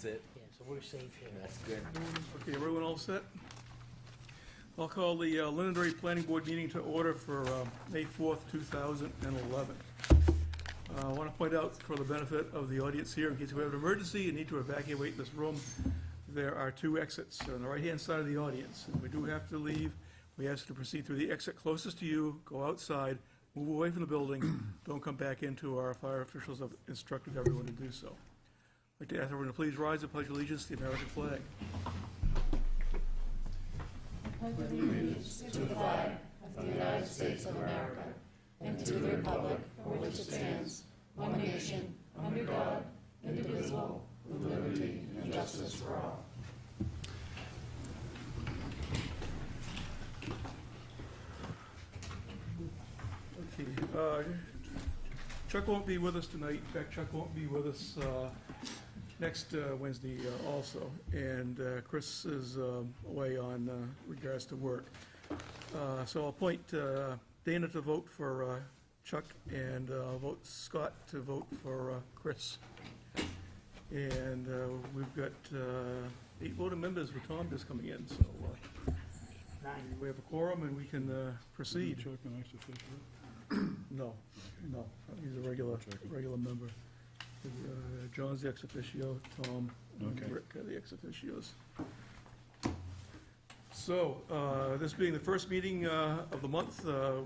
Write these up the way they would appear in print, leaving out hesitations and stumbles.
That's it. Yeah, so we're safe here. That's good. Okay, everyone all set? I'll call the Londonderry Planning Board meeting to order for May 4th, 2011. I want to point out for the benefit of the audience here, in case we have an emergency and need to evacuate this room, there are two exits on the right-hand side of the audience. If we do have to leave, we ask you to proceed through the exit closest to you, go outside, move away from the building, don't come back into. Our fire officials have instructed everyone to do so. I'd like to ask everyone to please rise and pledge allegiance to the American flag. Pledge allegiance to the flag of the United States of America and to the republic for which it stands, one nation, under God, indivisible, with liberty and justice for all. Okay, Chuck won't be with us tonight. In fact, Chuck won't be with us next Wednesday also. And Chris is away on regards to work. So I'll appoint Dana to vote for Chuck, and I'll vote Scott to vote for Chris. And we've got 8 voting members with Tom just coming in, so we have a quorum and we can proceed. Chuck an ex officio? No, he's a regular member. John's the ex officio, Tom and Okay. Rick are the ex officios. So, this being the first meeting of the month,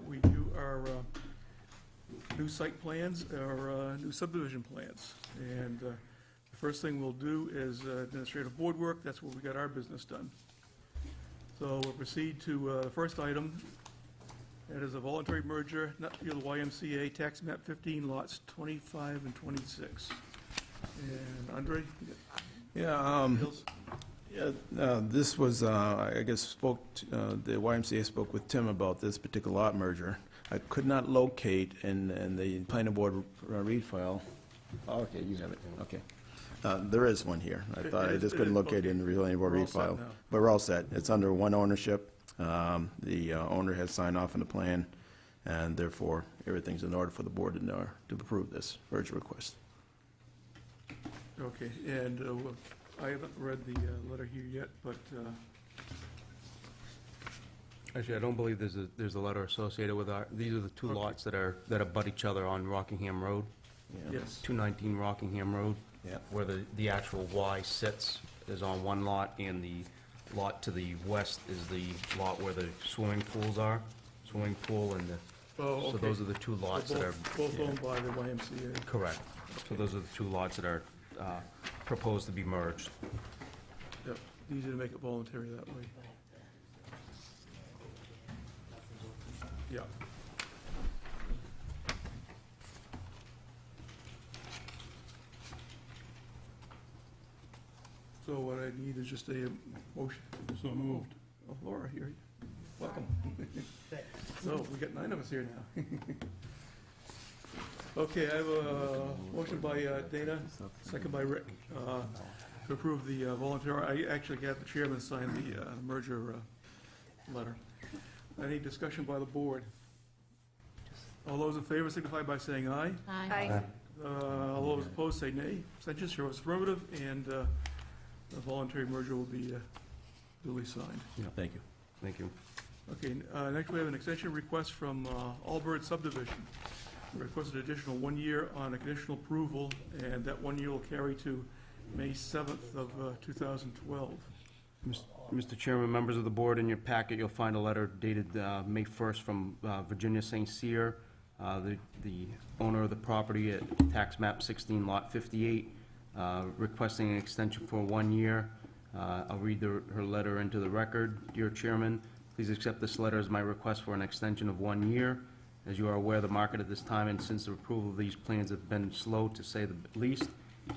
we do our new site plans, our new subdivision plans. And the first thing we'll do is administrative board work. That's where we got our business done. So we'll proceed to the first item. That is a voluntary merger, Nutfield YMCA, tax map 15, lots 25 and 26. And Andre? Details? This was, I guess, the YMCA spoke with Tim about this particular lot merger. I could not locate in the planning board read file. Oh, okay, you have it, okay. There is one here. I just couldn't locate it in the planning board We're all read set file. now. But we're all set. It's under one ownership. The owner has signed off on the plan, and therefore, everything's in order for the board to approve this merger request. Okay, and I haven't read the letter here yet, but Actually, I don't believe there's a letter associated with these are the two Okay. lots that abut each other on Rockingham Road, Yeah. yes. 219 Rockingham Road, Yeah. where the actual Y sits is on one lot, and the lot to the west is the lot where the swimming pools are, swimming pool and the, Oh, so okay. those are the two lots that are. Both yeah, owned by the YMCA. Correct. So those are the two lots that are proposed to be merged. Yep, easy to make it voluntary that way. Yeah. So what I need is just a motion. So moved. Oh, Laura, here. Welcome. So, we got 9 of us here now. Okay, I have a motion by Dana, second by Rick, to approve the voluntary. I actually got the chairman sign the merger letter. Any discussion by the board? All those in favor signify by saying aye. Aye. All those opposed say nay. Abstentions, show as affirmative, and the voluntary merger will be duly signed. Thank you. Thank you. Okay, next we have an extension request from Allbird Subdivision. Requested additional 1 year on a conditional approval, and that 1 year will carry to May 7th of 2012. Mr. Chairman, members of the board, in your packet, you'll find a letter dated May 1st from Virginia St. Cyr, the owner of the property at tax map 16, lot 58, requesting an extension for 1 year. I'll read her letter into the record. Dear Chairman, please accept this letter as my request for an extension of 1 year. As you are aware, the market at this time and since the approval of these plans have been slow, to say the least.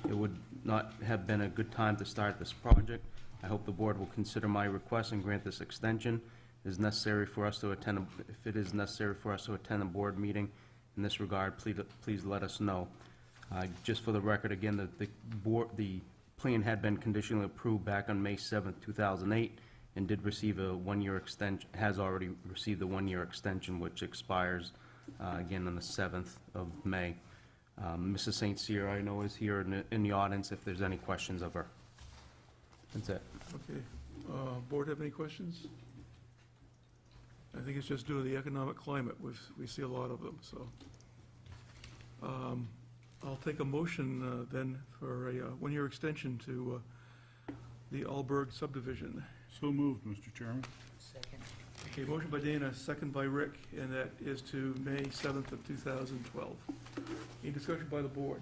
It would not have been a good time to start this project. I hope the board will consider my request and grant this extension. If it is necessary for us to attend a board meeting in this regard, please let us know. Just for the record, again, the plan had been conditionally approved back on May 7th, 2008, and did receive a 1 year extension, has already received a 1 year extension, which expires again on the 7th of May. Mrs. St. Cyr, I know, is here in the audience if there's any questions of her. That's it. Okay. Board have any questions? I think it's just due to the economic climate. We see a lot of them, so. I'll take a motion then for a one-year extension to the Alberg subdivision. So moved, Mr. Chairman. Second. Okay, motion by Dana, second by Rick, and that is to May 7th of 2012. Any discussion by the board?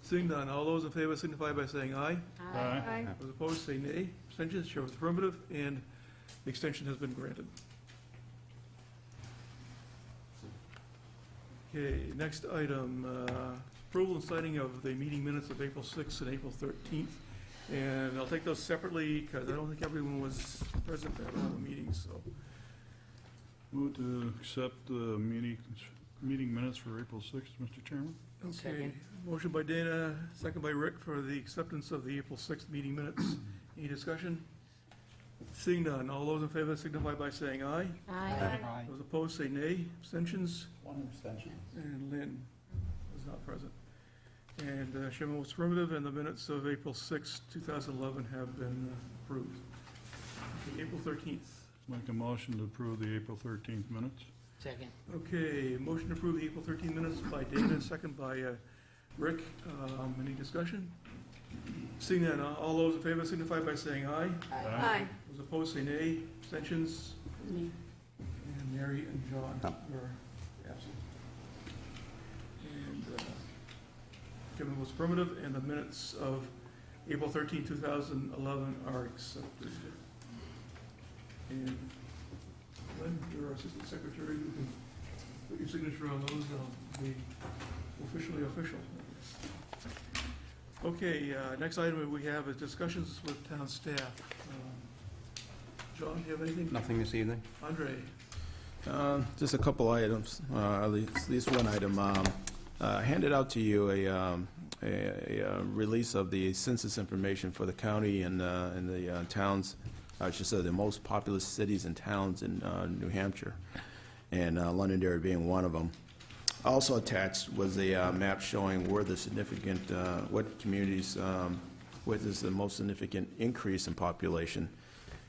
Seeing none, all those in favor signify by saying aye. Aye. Those opposed say nay. Abstentions show with affirmative, and the extension has been granted. Okay, next item, approval and signing of the meeting minutes of April 6th and April 13th. And I'll take those separately, because I don't think everyone was present at all the meetings, so. Move to accept the meeting minutes for April 6th, Mr. Chairman. Okay, Second. motion by Dana, second by Rick for the acceptance of the April 6th meeting minutes. Any discussion? Seeing none, all those in favor signify by saying aye. Aye. Those opposed say nay. Abstentions? One abstention. And Lynn was not present. And Chairman was affirmative, and the minutes of April 6th, 2011 have been approved. Okay, April 13th. Make a motion to approve the April 13th minutes. Second. Okay, motion to approve the April 13th minutes by Dana, second by Rick. Any discussion? Seeing none, all those in favor signify by saying aye. Aye. Those opposed say nay. Abstentions? Me. And Mary and John were absent. And Kevin was affirmative, and the minutes of April 13, 2011 are accepted. And Lynn, you're our assistant secretary, you can put your signature on those, they'll be officially official. Okay, next item we have is discussions with town staff. John, do you have anything? Nothing this evening? Andre? Just a couple items, at least one item. I handed out to you a release of the census information for the county and the towns, I should say the most populous cities and towns in New Hampshire, and Londonderry being one of them. Also attached was a map showing where the significant, what communities, what is the most significant increase in population.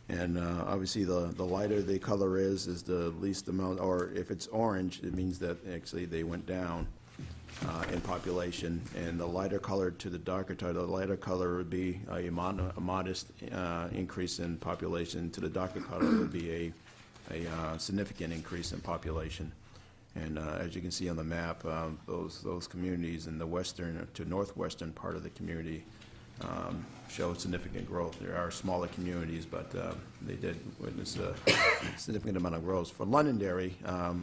And obviously, the lighter the color is the least amount, or if it's orange, it means that actually they went down in population. And the lighter color to the darker color, the lighter color would be a modest increase in population. To the darker color would be a significant increase in population. And as you can see on the map, those communities in the western to northwestern part of the community show significant growth. There are smaller communities, but they did witness a significant amount of growth. For Londonderry,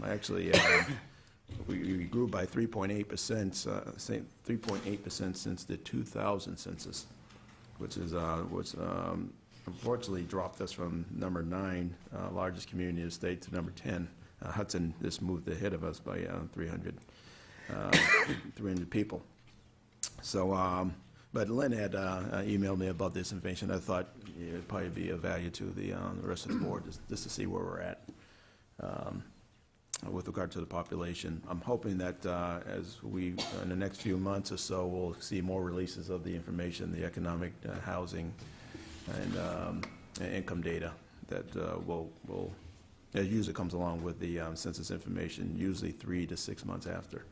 actually, we grew by 3.8%, 3.8% since the 2000 census, which unfortunately dropped us from number 9 largest community in the state to number 10. Hudson just moved ahead of us by 300 people. So, but Lynn had emailed me about this information. I thought it would probably be of value to the rest of the board, just to see where we're at with regard to the population. I'm hoping that as we, in the next few months or so, we'll see more releases of the information, the economic, housing, and income data that it usually comes along with the census information, usually 3 to 6 months after.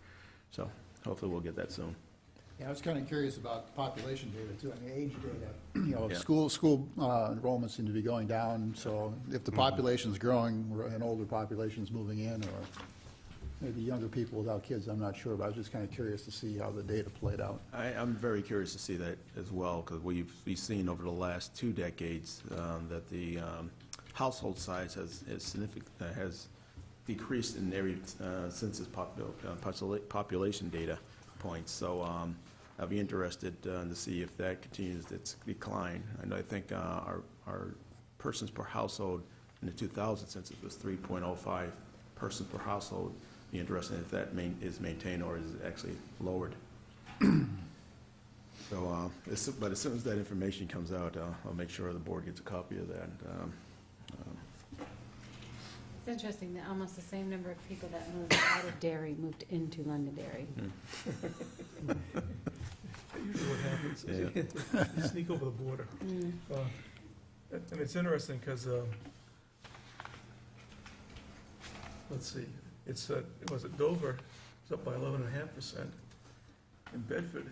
So hopefully we'll get that soon. Yeah, I was kind of curious about population data too, I mean, age data. You know, Yeah. school enrollment seem to be going down, so if the population's growing, an older population's moving in, or maybe younger people without kids, I'm not sure, but I was just kind of curious to see how the data played out. I'm very curious to see that as well, because we've seen over the last 2 decades that the household size has decreased in every census population data points. So I'll be interested to see if that continues its decline. And I think our persons per household in the 2000 census was 3.05 persons per household. Be interested if that is maintained or is actually lowered. So, but as soon as that information comes out, I'll make sure the board gets a copy of that. It's interesting that almost the same number of people that moved out of Derry moved into Londonderry. Usually what happens is you sneak over the border. And it's interesting because, let's see, it's, was it Dover, it's up by 11.5%. In Bedford,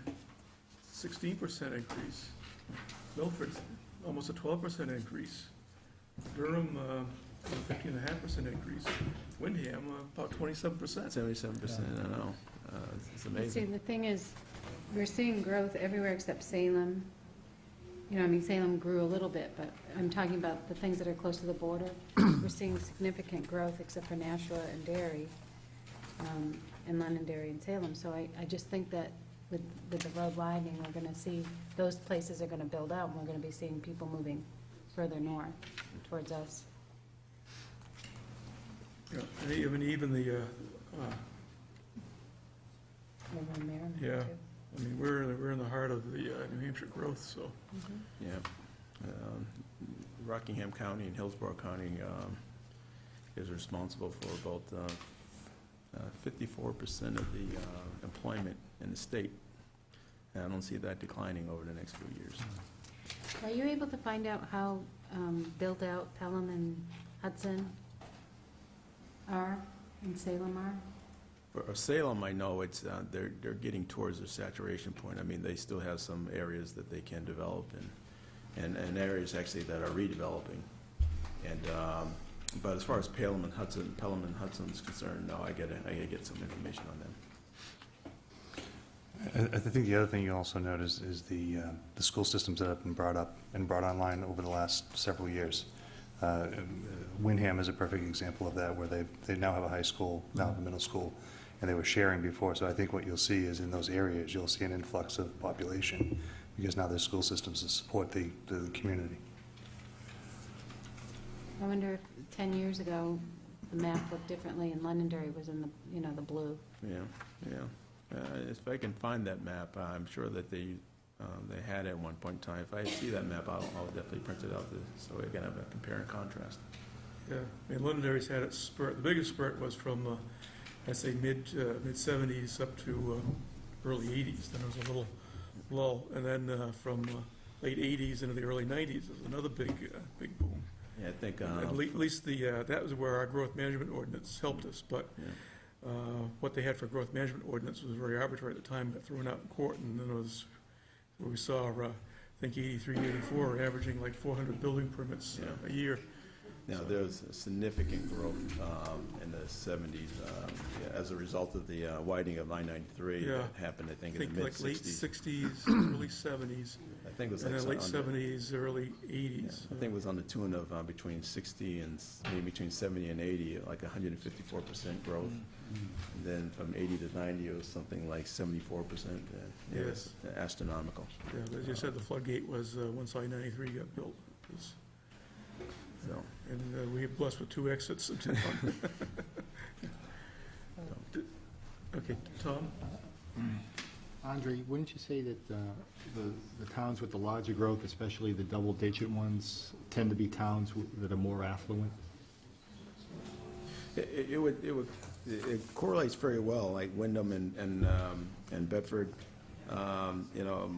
16% increase. Milford, almost a 12% increase. Durham, 15.5% increase. Windham, about 27%. 77%, I know. It's See, amazing. the thing is, we're seeing growth everywhere except Salem. You know, I mean, Salem grew a little bit, but I'm talking about the things that are close to the border. We're seeing significant growth except for Nashua and Derry, and Londonderry and Salem. So I just think that with the road widening, we're gonna see, those places are gonna build out, and we're gonna be seeing people moving further north towards us. Yeah, and even the, Over in Merrimack, Yeah. too. I mean, we're in the heart of the New Hampshire growth, so. Yeah. Rockingham County and Hillsborough County is responsible for about 54% of the employment in the state. And I don't see that declining over the next few years. Are you able to find out how built out Pelham and Hudson are, and Salem are? For Salem, I know it's, they're getting towards their saturation point. I mean, they still have some areas that they can develop and areas actually that are redeveloping. And, but as far as Pelham and Hudson is concerned, no, I gotta get some information on them. I think the other thing you also notice is the school systems that have been brought up and brought online over the last several years. Windham is a perfect example of that, where they now have a high school, now have a middle school, and they were sharing before. So I think what you'll see is in those areas, you'll see an influx of population, because now there's school systems to support the community. I wonder if 10 years ago, the map looked differently and Londonderry was in the, you know, the blue. Yeah, yeah. If I can find that map, I'm sure that they had it at one point in time. If I see that map, I'll definitely print it out so we can have a compare and contrast. Yeah, I mean, Londonderry's had its spurt. The biggest spurt was from, I'd say, mid-70s up to early 80s. Then there was a little lull. And then from late 80s into the early 90s, there was another big boom. Yeah, I think. At least that was where our growth management ordinance helped us. But Yeah. what they had for growth management ordinance was very arbitrary at the time, got thrown out in court, and then it was where we saw, I think 83, 84, averaging like 400 building permits a year. Now, there was a significant growth in the 70s as a result of the widening of 993 Yeah. that happened, I think, I in think the like late mid-60s. 60s, early 70s, I think it was and like then late on the- 70s, early yeah, 80s. I think it was on the tune of between 60 and maybe between 70 and 80, like 154% growth. And then from 80 to 90, it was something like 74%. It was astronomical. Yeah, as you said, the floodgate was once I-93 got built. It was- So, And we were blessed with 2 exits. Okay, Tom? Andre, wouldn't you say that the towns with the larger growth, especially the double-digit ones, tend to be towns that are more affluent? it correlates very well, like Wyndham and Bedford, you know,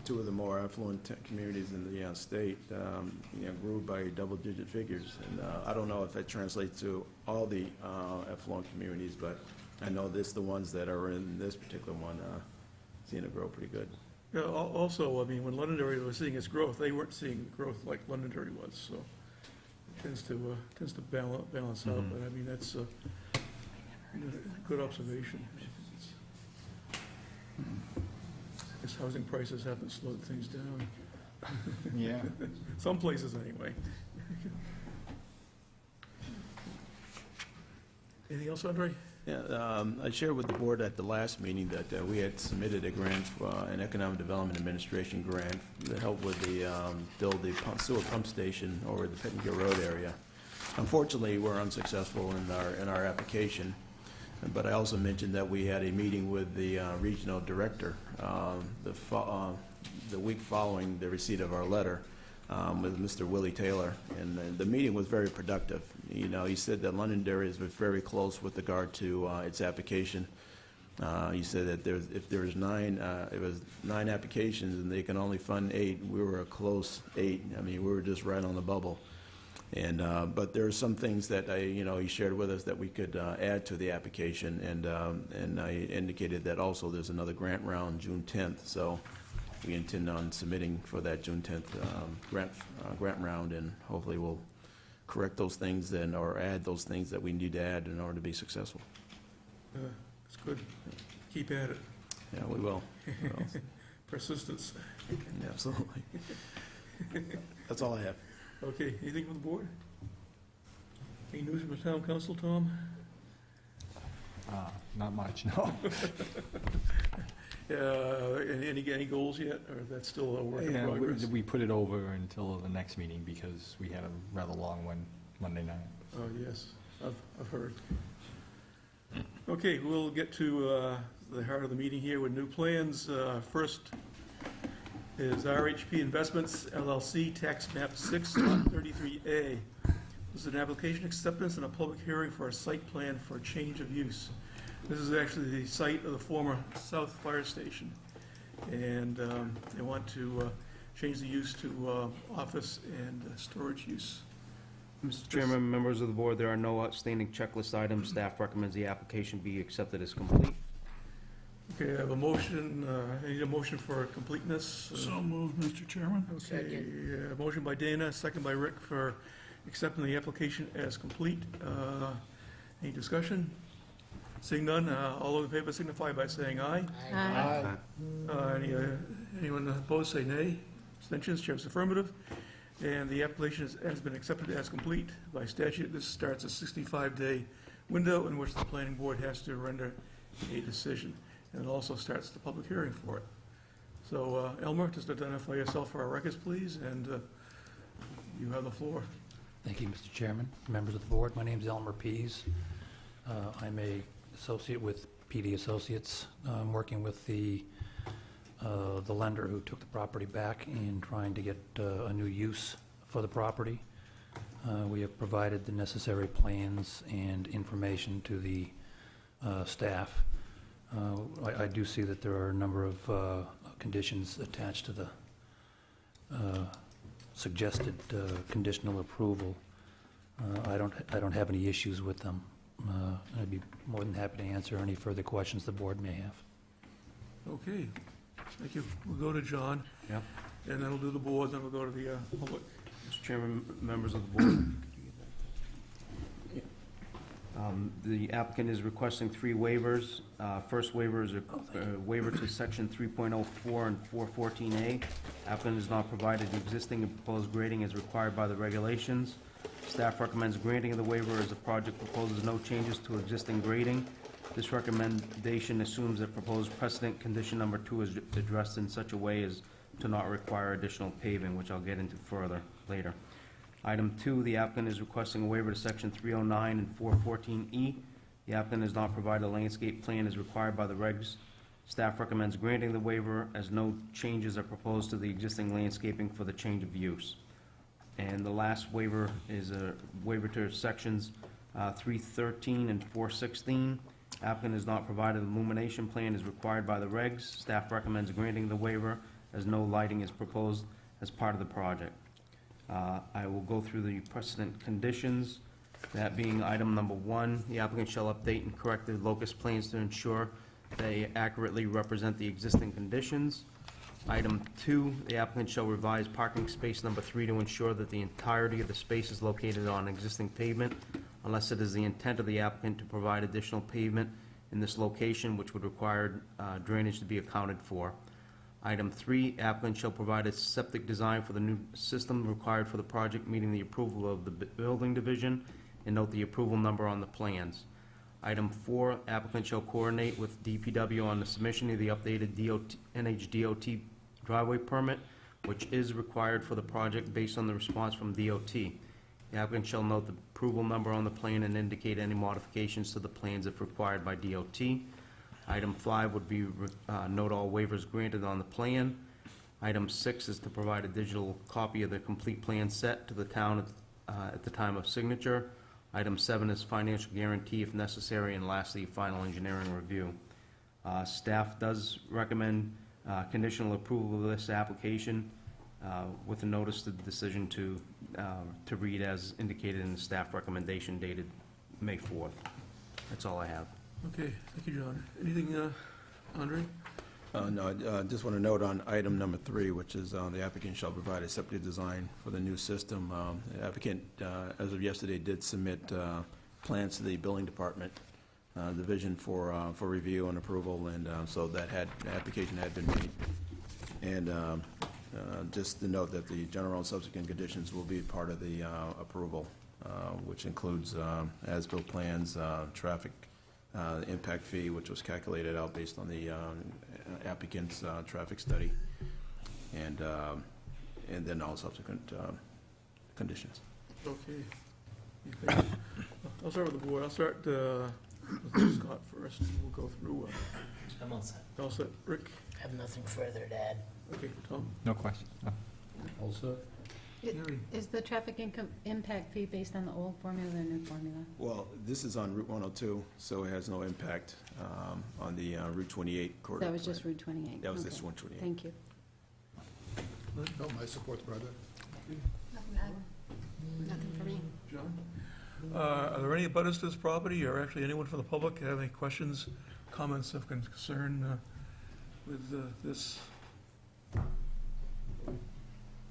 two of the more affluent communities in the state, you know, grew by double-digit figures. And I don't know if that translates to all the affluent communities, but I know the ones that are in this particular one seeing it grow pretty good. Yeah, also, I mean, when Londonderry was seeing its growth, they weren't seeing growth like Londonderry was, so it tends to balance out. But I mean, that's a good observation. I guess housing prices haven't slowed things down. Yeah. Some places, anyway. Anything else, Andre? Yeah, I shared with the board at the last meeting that we had submitted a grant, an Economic Development Administration grant to help with the, build the sewer pump station over the Pettingill Road area. Unfortunately, we're unsuccessful in our application, but I also mentioned that we had a meeting with the regional director the week following the receipt of our letter with Mr. Willie Taylor, and the meeting was very productive. You know, he said that Londonderry is very close with regard to its application, You said that if there's it was 9 applications and they can only fund 8, we were a close 8. I mean, we were just right on the bubble. And, but there are some things that he shared with us that we could add to the application, and I indicated that also there's another grant round June 10th, so we intend on submitting for that June 10th grant round, and hopefully we'll correct those things or add those things that we need to add in order to be successful. It's good. Keep at it. Yeah, we will. Persistence. Yeah, absolutely. That's all I have. Okay, anything from the board? Any news from the town council, Tom? Not much, no. Any goals yet, or that's still a work in Yeah, progress? we put it over until the next meeting because we had a rather long one Monday night. Oh, yes, I've heard. Okay, we'll get to the heart of the meeting here with new plans. First is RHP Investments LLC, tax map 6, lot 33A. This is an application acceptance and a public hearing for a site plan for change of use. This is actually the site of the former South Fire Station, and they want to change the use to office and storage use. Mr. Chairman, members of the board, there are no outstanding checklist items. Staff recommends the application be accepted as complete. Okay, I have a motion, I need a motion for completeness. So moved, Mr. Chairman. Okay, motion by Dana, second by Rick for accepting the application as complete. Any discussion? Seeing none, all those in favor signify by saying aye. Aye. Anyone opposed, say nay. Abstentions, chair's affirmative. And the application has been accepted as complete. By statute, this starts a 65-day window in which the planning board has to render a decision. And it also starts the public hearing for it. So, Elmer, just identify yourself for our records, please, and you have the floor. Thank you, Mr. Chairman, members of the board. My name is Elmer Pease. I'm a associate with PD Associates. I'm working with the lender who took the property back and trying to get a new use for the property. We have provided the necessary plans and information to the staff. I do see that there are a number of conditions attached to the suggested conditional approval. I don't have any issues with them. I'd be more than happy to answer any further questions the board may have. Okay, thank you. We'll go to John. Yep. And then we'll do the board, then we'll go to the public. Mr. Chairman, members of the board. The applicant is requesting 3 waivers. First waiver is a waiver to section 3.04 and 414A. Applicant has not provided the existing and proposed grading as required by the regulations. Staff recommends granting of the waiver as the project proposes no changes to existing grading. This recommendation assumes that proposed precedent condition number 2 is addressed in such a way as to not require additional paving, which I'll get into further later. Item 2, the applicant is requesting a waiver to section 309 and 414E. The applicant has not provided a landscape plan as required by the regs. Staff recommends granting the waiver as no changes are proposed to the existing landscaping for the change of use. And the last waiver is a waiver to sections 313 and 416. Applicant has not provided an illumination plan as required by the regs. Staff recommends granting the waiver as no lighting is proposed as part of the project. I will go through the precedent conditions, that being item number 1, the applicant shall update and correct the locus plans to ensure they accurately represent the existing conditions. Item 2, the applicant shall revise parking space number 3 to ensure that the entirety of the space is located on existing pavement, unless it is the intent of the applicant to provide additional pavement in this location, which would require drainage to be accounted for. Item 3, applicant shall provide a septic design for the new system required for the project, meeting the approval of the building division, and note the approval number on the plans. Item 4, applicant shall coordinate with DPW on the submission of the updated NHDOT driveway permit, which is required for the project based on the response from DOT. The applicant shall note the approval number on the plan and indicate any modifications to the plans if required by DOT. Item 5 would be note all waivers granted on the plan. Item 6 is to provide a digital copy of the complete plan set to the town at the time of signature. Item 7 is financial guarantee if necessary, and lastly, final engineering review. Staff does recommend conditional approval of this application with a notice of the decision to read as indicated in the staff recommendation dated May 4th. That's all I have. Okay, thank you, John. Anything, Andre? No, I just want to note on item number 3, which is the applicant shall provide a septic design for the new system. The applicant, as of yesterday, did submit plans to the building department division for review and approval, and so the application had been made. And just to note that the general and subsequent conditions will be part of the approval, which includes as-built plans, traffic impact fee, which was calculated out based on the applicant's traffic study, and then all subsequent conditions. Okay. Thank you. I'll start with the board. I'll start with Scott first, and we'll go through. I'm all set. All set. Rick? I have nothing further to add. Okay, Tom? No question. Also, Gary? Is the traffic impact fee based on the old formula or the new formula? Well, this is on Route 102, so it has no impact on the Route 28 corridor. That was plan. just Route 28? That was Okay. just 128. Thank you. No, I support the project. Nothing for me. John? Are there any abutters to this property, or actually anyone from the public have any questions, comments of concern with this?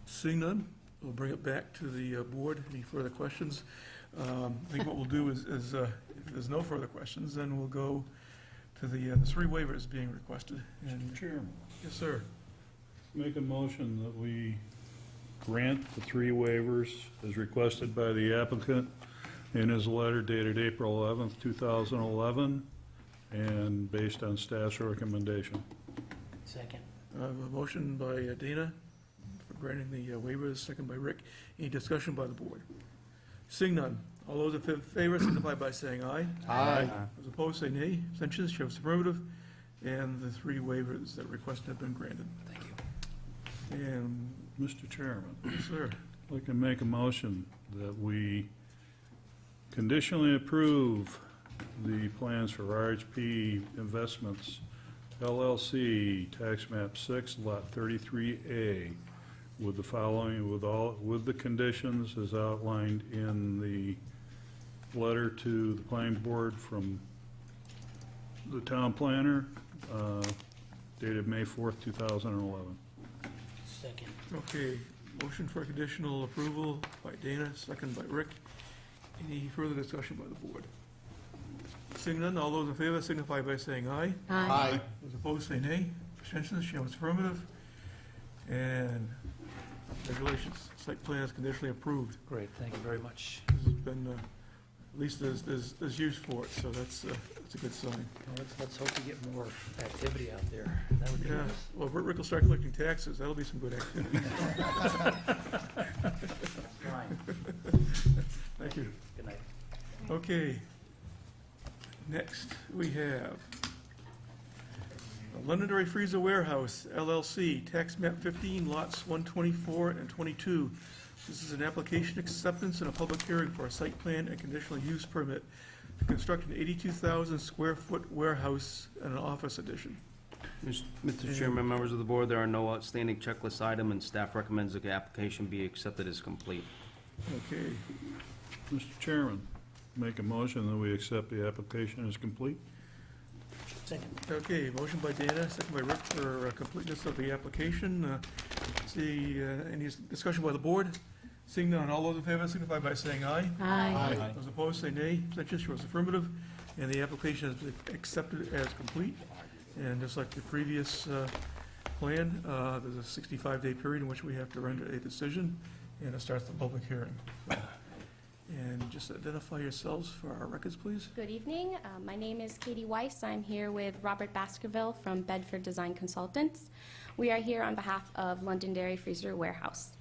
Seeing none, we'll bring it back to the board. Any further questions? I think what we'll do is if there's no further questions, then we'll go to the 3 waivers being requested. And Chairman, yes, sir. make a motion that we grant the 3 waivers as requested by the applicant in his letter dated April 11th, 2011, and based on staff's recommendation. Second. I have a motion by Dana for granting the waivers, second by Rick. Any discussion by the board? Seeing none. All those in favor signify by saying aye. Aye. Those opposed, say nay. Abstentions, show affirmative. And the 3 waivers that requested have been granted. thank you. And, Mr. Chairman, yes, sir. I'd like to make a motion that we conditionally approve the plans for RHP Investments LLC, tax map 6, lot 33A, with the following, with the conditions as outlined in the letter to the planning board from the town planner, dated May 4th, 2011. Second. Okay, motion for conditional approval by Dana, second by Rick. Any further discussion by the board? Seeing none, all those in favor signify by saying aye. Aye. Those opposed, say nay. Abstentions, show it's affirmative. And congratulations, site plan is conditionally approved. Great, thank you very much. This has been, at least there's use for it, so that's a good sign. Well, let's hope we get more activity out there. That would be Yeah, nice. well, Rick will start collecting taxes, that'll be some good activity. Fine. Thank you. Good night. Okay. Next, we have Londonderry Freezer Warehouse LLC, tax map 15, lots 124 and 22. This is an application acceptance and a public hearing for a site plan and conditional use permit to construct an 82,000 square foot warehouse and an office addition. Mr. Chairman, members of the board, there are no outstanding checklist item, and staff recommends the application be accepted as complete. Okay, Mr. Chairman, make a motion that we accept the application as complete. Second. okay, motion by Dana, second by Rick for completeness of the application. See, any discussion by the board? Seeing none, all those in favor signify by saying aye. Aye. Those opposed, say nay. Abstentions, shows affirmative. And the application has been accepted as complete. And just like the previous plan, there's a 65-day period in which we have to render a decision, and it starts the public hearing. And just identify yourselves for our records, please. Good evening. My name is Katie Weiss. I'm here with Robert Baskerville from Bedford Design Consultants. We are here on behalf of Londonderry Freezer Warehouse.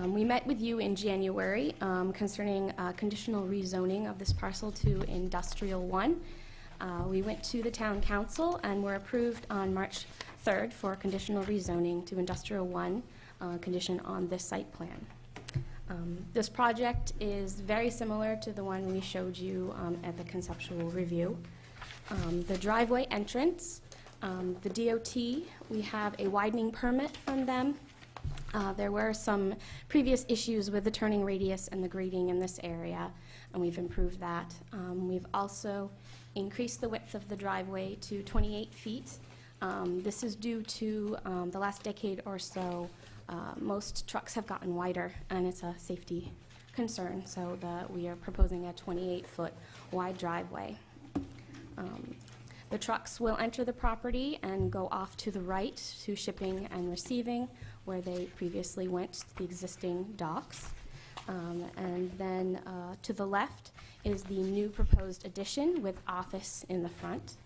We met with you in January concerning conditional rezoning of this parcel to Industrial 1. We went to the town council and were approved on March 3rd for conditional rezoning to Industrial 1, condition on this site plan. This project is very similar to the one we showed you at the conceptual review. The driveway entrance The DOT, we have a widening permit from them. There were some previous issues with the turning radius and the grading in this area, and we've improved that. We've also increased the width of the driveway to 28 feet. This is due to the last decade or so, most trucks have gotten wider, and it's a safety concern, so we are proposing a 28-foot wide driveway. The trucks will enter the property and go off to the right to shipping and receiving, where they previously went to the existing docks. And then to the left is the new proposed addition with office in the front.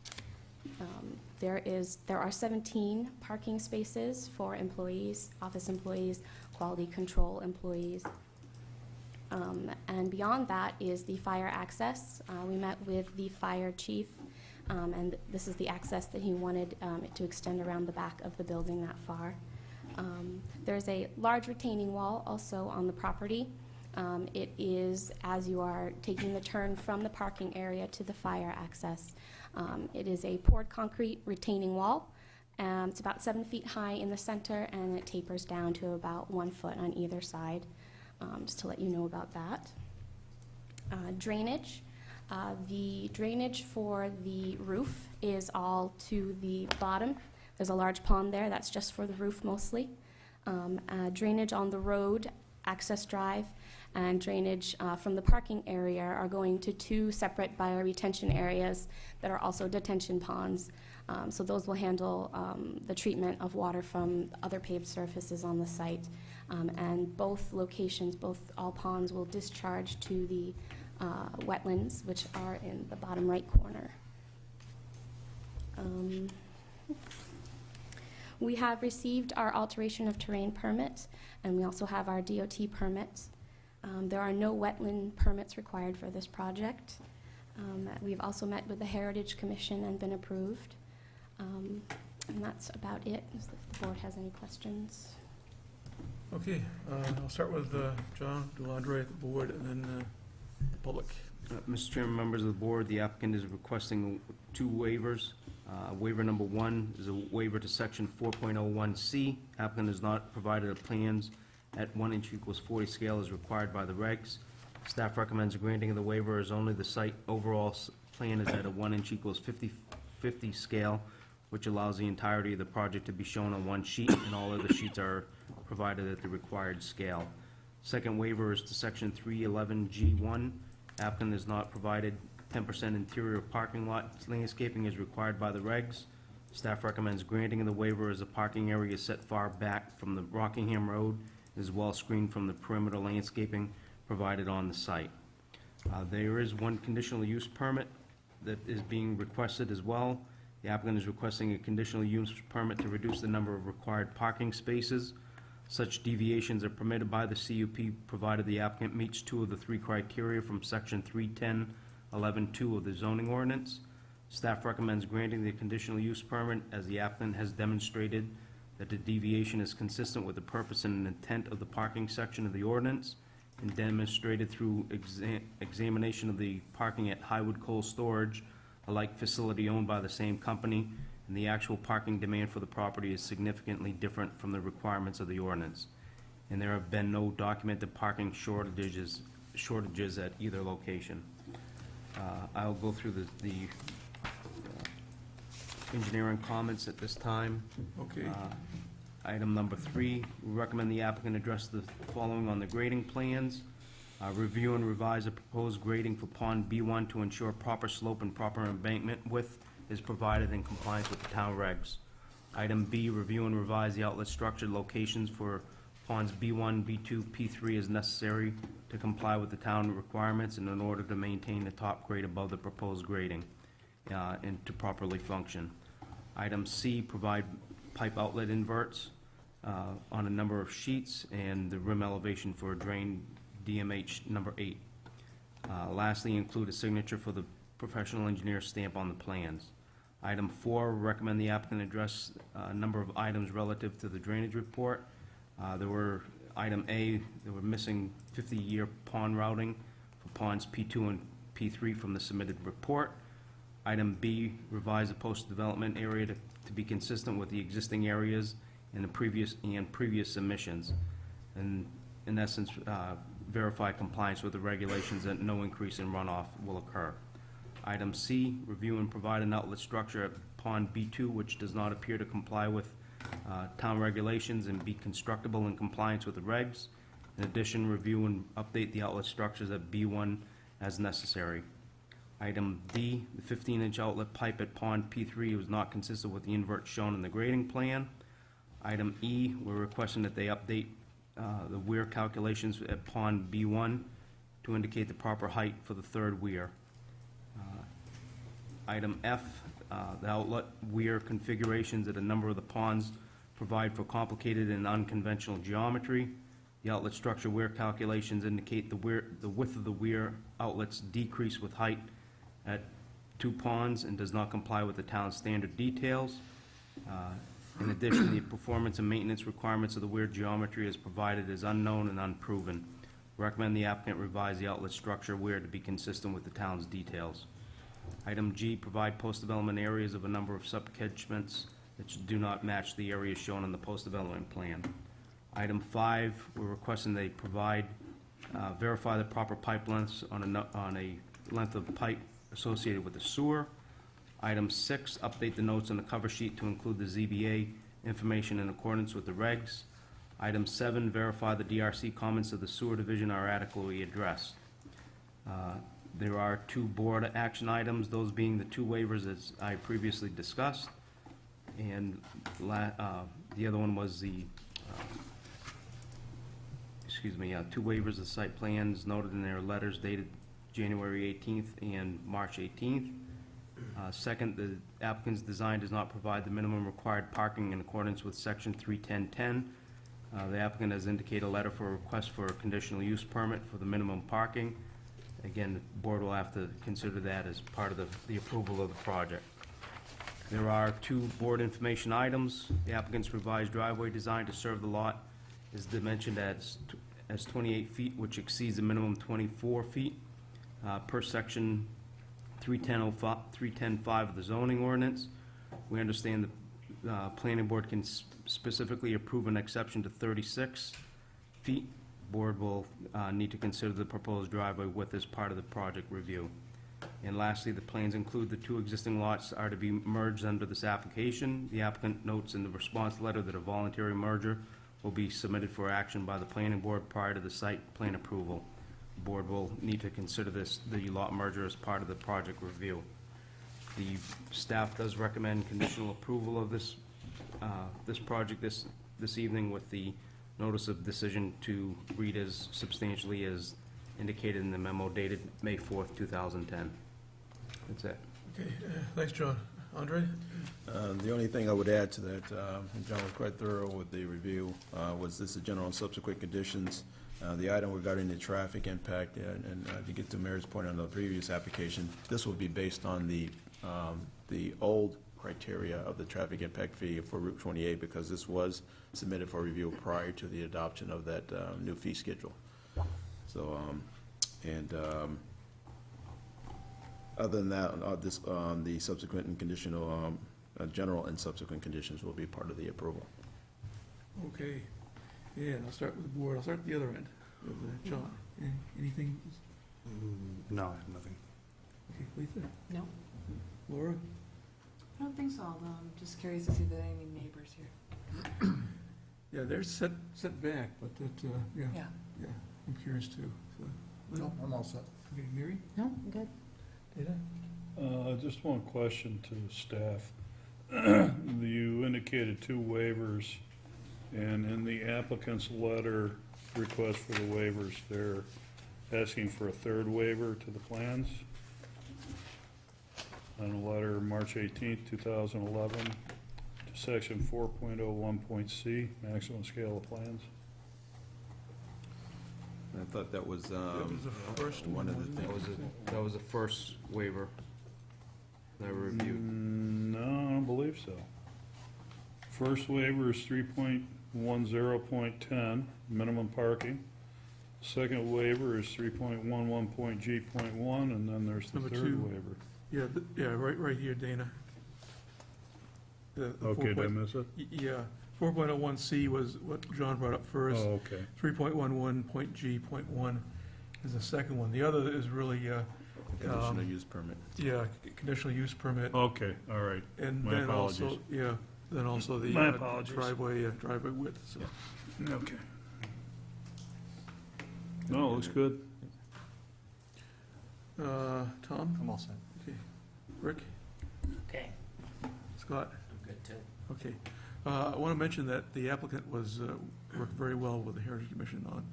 There are 17 parking spaces for employees, office employees, quality control employees. And beyond that is the fire access. We met with the fire chief, and this is the access that he wanted it to extend around the back of the building that far. There's a large retaining wall also on the property. It is, as you are taking the turn from the parking area to the fire access, it is a poured concrete retaining wall. It's about 7 feet high in the center, and it tapers down to about 1 foot on either side, just to let you know about that. Drainage. The drainage for the roof is all to the bottom. There's a large pond there that's just for the roof mostly. Drainage on the road, access drive, and drainage from the parking area are going to 2 separate bioretention areas that are also detention ponds. So those will handle the treatment of water from other paved surfaces on the site. And both locations, all ponds will discharge to the wetlands, which are in the bottom right corner. We have received our alteration of terrain permit, and we also have our DOT permits. There are no wetland permits required for this project. We've also met with the Heritage Commission and been approved. And that's about it, if the board has any questions. Okay, I'll start with John Delandre at the board, and then the public. Mr. Chairman, members of the board, the applicant is requesting 2 waivers. Waiver number 1 is a waiver to section 4.01C. Applicant has not provided a plans at 1 inch equals 40 scale as required by the regs. Staff recommends granting of the waiver as only the site overall plan is at a 1 inch equals 50 scale, which allows the entirety of the project to be shown on 1 sheet, and all other sheets are provided at the required scale. Second waiver is to section 311G1. Applicant has not provided 10% interior parking lot landscaping as required by the regs. Staff recommends granting of the waiver as the parking area is set far back from the Rockingham Road, is well screened from the perimeter landscaping provided on the site. There is 1 conditional use permit that is being requested as well. The applicant is requesting a conditional use permit to reduce the number of required parking spaces. Such deviations are permitted by the CUP, provided the applicant meets 2 of the 3 criteria from section 310.11.2 of the zoning ordinance. Staff recommends granting the conditional use permit as the applicant has demonstrated that the deviation is consistent with the purpose and intent of the parking section of the ordinance, and demonstrated through examination of the parking at Highwood Coal Storage, a like facility owned by the same company, and the actual parking demand for the property is significantly different from the requirements of the ordinance. And there have been no documented parking shortages at either location. I'll go through the engineering comments at this time. Okay. Item number 3, we recommend the applicant address the following on the grading plans. Review and revise a proposed grading for pond B1 to ensure proper slope and proper embankment width is provided in compliance with the town regs. Item B, review and revise the outlet structure locations for ponds B1, B2, P3 as necessary to comply with the town requirements and in order to maintain the top grade above the proposed grading and to properly function. Item C, provide pipe outlet inverts on a number of sheets and the rim elevation for drain DMH number 8. Lastly, include a signature for the professional engineer stamp on the plans. Item 4, recommend the applicant address a number of items relative to the drainage report. There were, item A, there were missing 50-year pond routing for ponds P2 and P3 from the submitted report. Item B, revise the post-development area to to be consistent with the existing areas and the previous submissions, and in essence, verify compliance with the regulations that no increase in runoff will occur. Item C, review and provide an outlet structure at Pond B2 which does not appear to comply with town regulations and be constructible in compliance with the regs. In addition, review and update the outlet structures at B1 as necessary. Item D, the 15-inch outlet pipe at Pond P3 was not consistent with the invert shown in the grading plan. Item E, we're requesting that they update the weir calculations at Pond B1 to indicate the proper height for the third weir. Item F, the outlet weir configurations at a number of the ponds provide for complicated and unconventional geometry. The outlet structure weir calculations indicate the width of the weir outlets decrease with height at 2 ponds and does not comply with the town's standard details. In addition, the performance and maintenance requirements of the weir geometry as provided is unknown and unproven. Recommend the applicant revise the outlet structure weir to be consistent with the town's details. Item G, provide post-development areas of a number of sub-catchments that do not match the areas shown on the post-development plan. Item 5, we're requesting they provide, verify the proper pipe lengths on a length of pipe associated with the sewer. Item 6, update the notes on the cover sheet to include the ZBA information in accordance with the regs. Item 7, verify the DRC comments of the sewer division are adequately addressed. There are 2 board action items, those being the 2 waivers as I previously discussed. And the other one was the, 2 waivers of site plans noted in their letters dated January 18th and March 18th. Second, the applicant's design does not provide the minimum required parking in accordance with section 31010. The applicant has indicated a letter for a request for a conditional use permit for the minimum parking. Again, the board will have to consider that as part of the approval of the project. There are 2 board information items. The applicant's revised driveway design to serve the lot is dimensioned as 28 feet, which exceeds the minimum 24 feet per section 310.5 of the zoning ordinance. We understand the planning board can specifically approve an exception to 36 feet. Board will need to consider the proposed driveway width as part of the project review. And lastly, the plans include the 2 existing lots are to be merged under this application. The applicant notes in the response letter that a voluntary merger will be submitted for action by the planning board prior to the site plan approval. The board will need to consider the lot merger as part of the project review. The staff does recommend conditional approval of this project this evening with the notice of decision to read as substantially as indicated in the memo dated May 4th, 2010. That's it. Okay, thanks, John. Andre? The only thing I would add to that, and John was quite thorough with the review, was this the general and subsequent conditions. The item regarding the traffic impact, and to get to Mary's point on the previous application, this would be based on the old criteria of the traffic impact fee for Route 28, because this was submitted for review prior to the adoption of that new fee schedule. So, other than that, the subsequent and conditional, general and subsequent conditions will be part of the approval. Okay. Yeah, and I'll start with the board. I'll start at the other end with John. Anything? No, I have nothing. Okay, Letha? No, Laura? I don't think so, although I'm just curious to see if there are any neighbors here. Yeah, they're set back, but that, yeah, Yeah. I'm curious too. So, No, I'm all set. okay, Mary? No, I'm good. Dana? Just one question to staff. You indicated 2 waivers, and in the applicant's letter request for the waivers, they're asking for a 3rd waiver to the plans. On a letter March 18th, 2011, to section 4.01.c, maximum scale of plans. I thought that was That was the first one of the wasn't it? things. That was the first waiver that I reviewed. No, I don't believe so. First waiver is 3.10.10, minimum parking. Second waiver is 3.11.g.1, and then there's the Number 3rd 2. waiver. Yeah, right here, Dana. The Okay, did I miss it? Yeah, 4.01C was what John brought up first. Oh, okay. 3.11.G.1 is the second one. The other is really, Conditional use permit. yeah, conditional use permit. Okay, all right. And My then also, apologies. yeah, then also the My apologies. driveway width, so. Okay. No, it looks good. Tom? I'm all set. Okay. Rick? Okay, Scott? I'm good too. Okay. I want to mention that the applicant was, worked very well with the Heritage Commission on,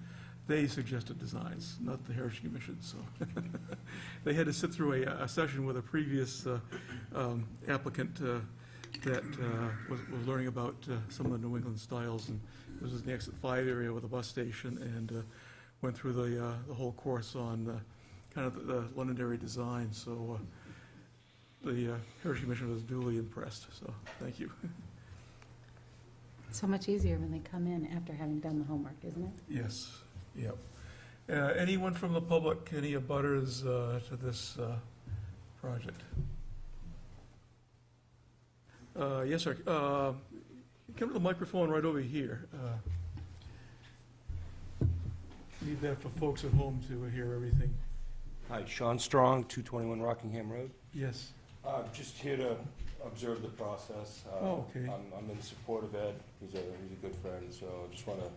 they suggested designs, not the Heritage Commission, so. They had to sit through a session with a previous applicant that was learning about some of the New England styles, and this was the exit 5 area with a bus station, and went through the whole course on kind of the Londonderry design, so the Heritage Commission was duly impressed, so thank you. So much easier when they come in after having done the homework, isn't it? Yes, yep. Anyone from the public, any abutters to this project? Yes, sir. Come to the microphone right over here. Need that for folks at home to hear everything. Hi, Sean Strong, 221 Rockingham Road. Yes. Just here to observe the process. Oh, okay. I'm in support of Ed. He's a good friend, so I just want to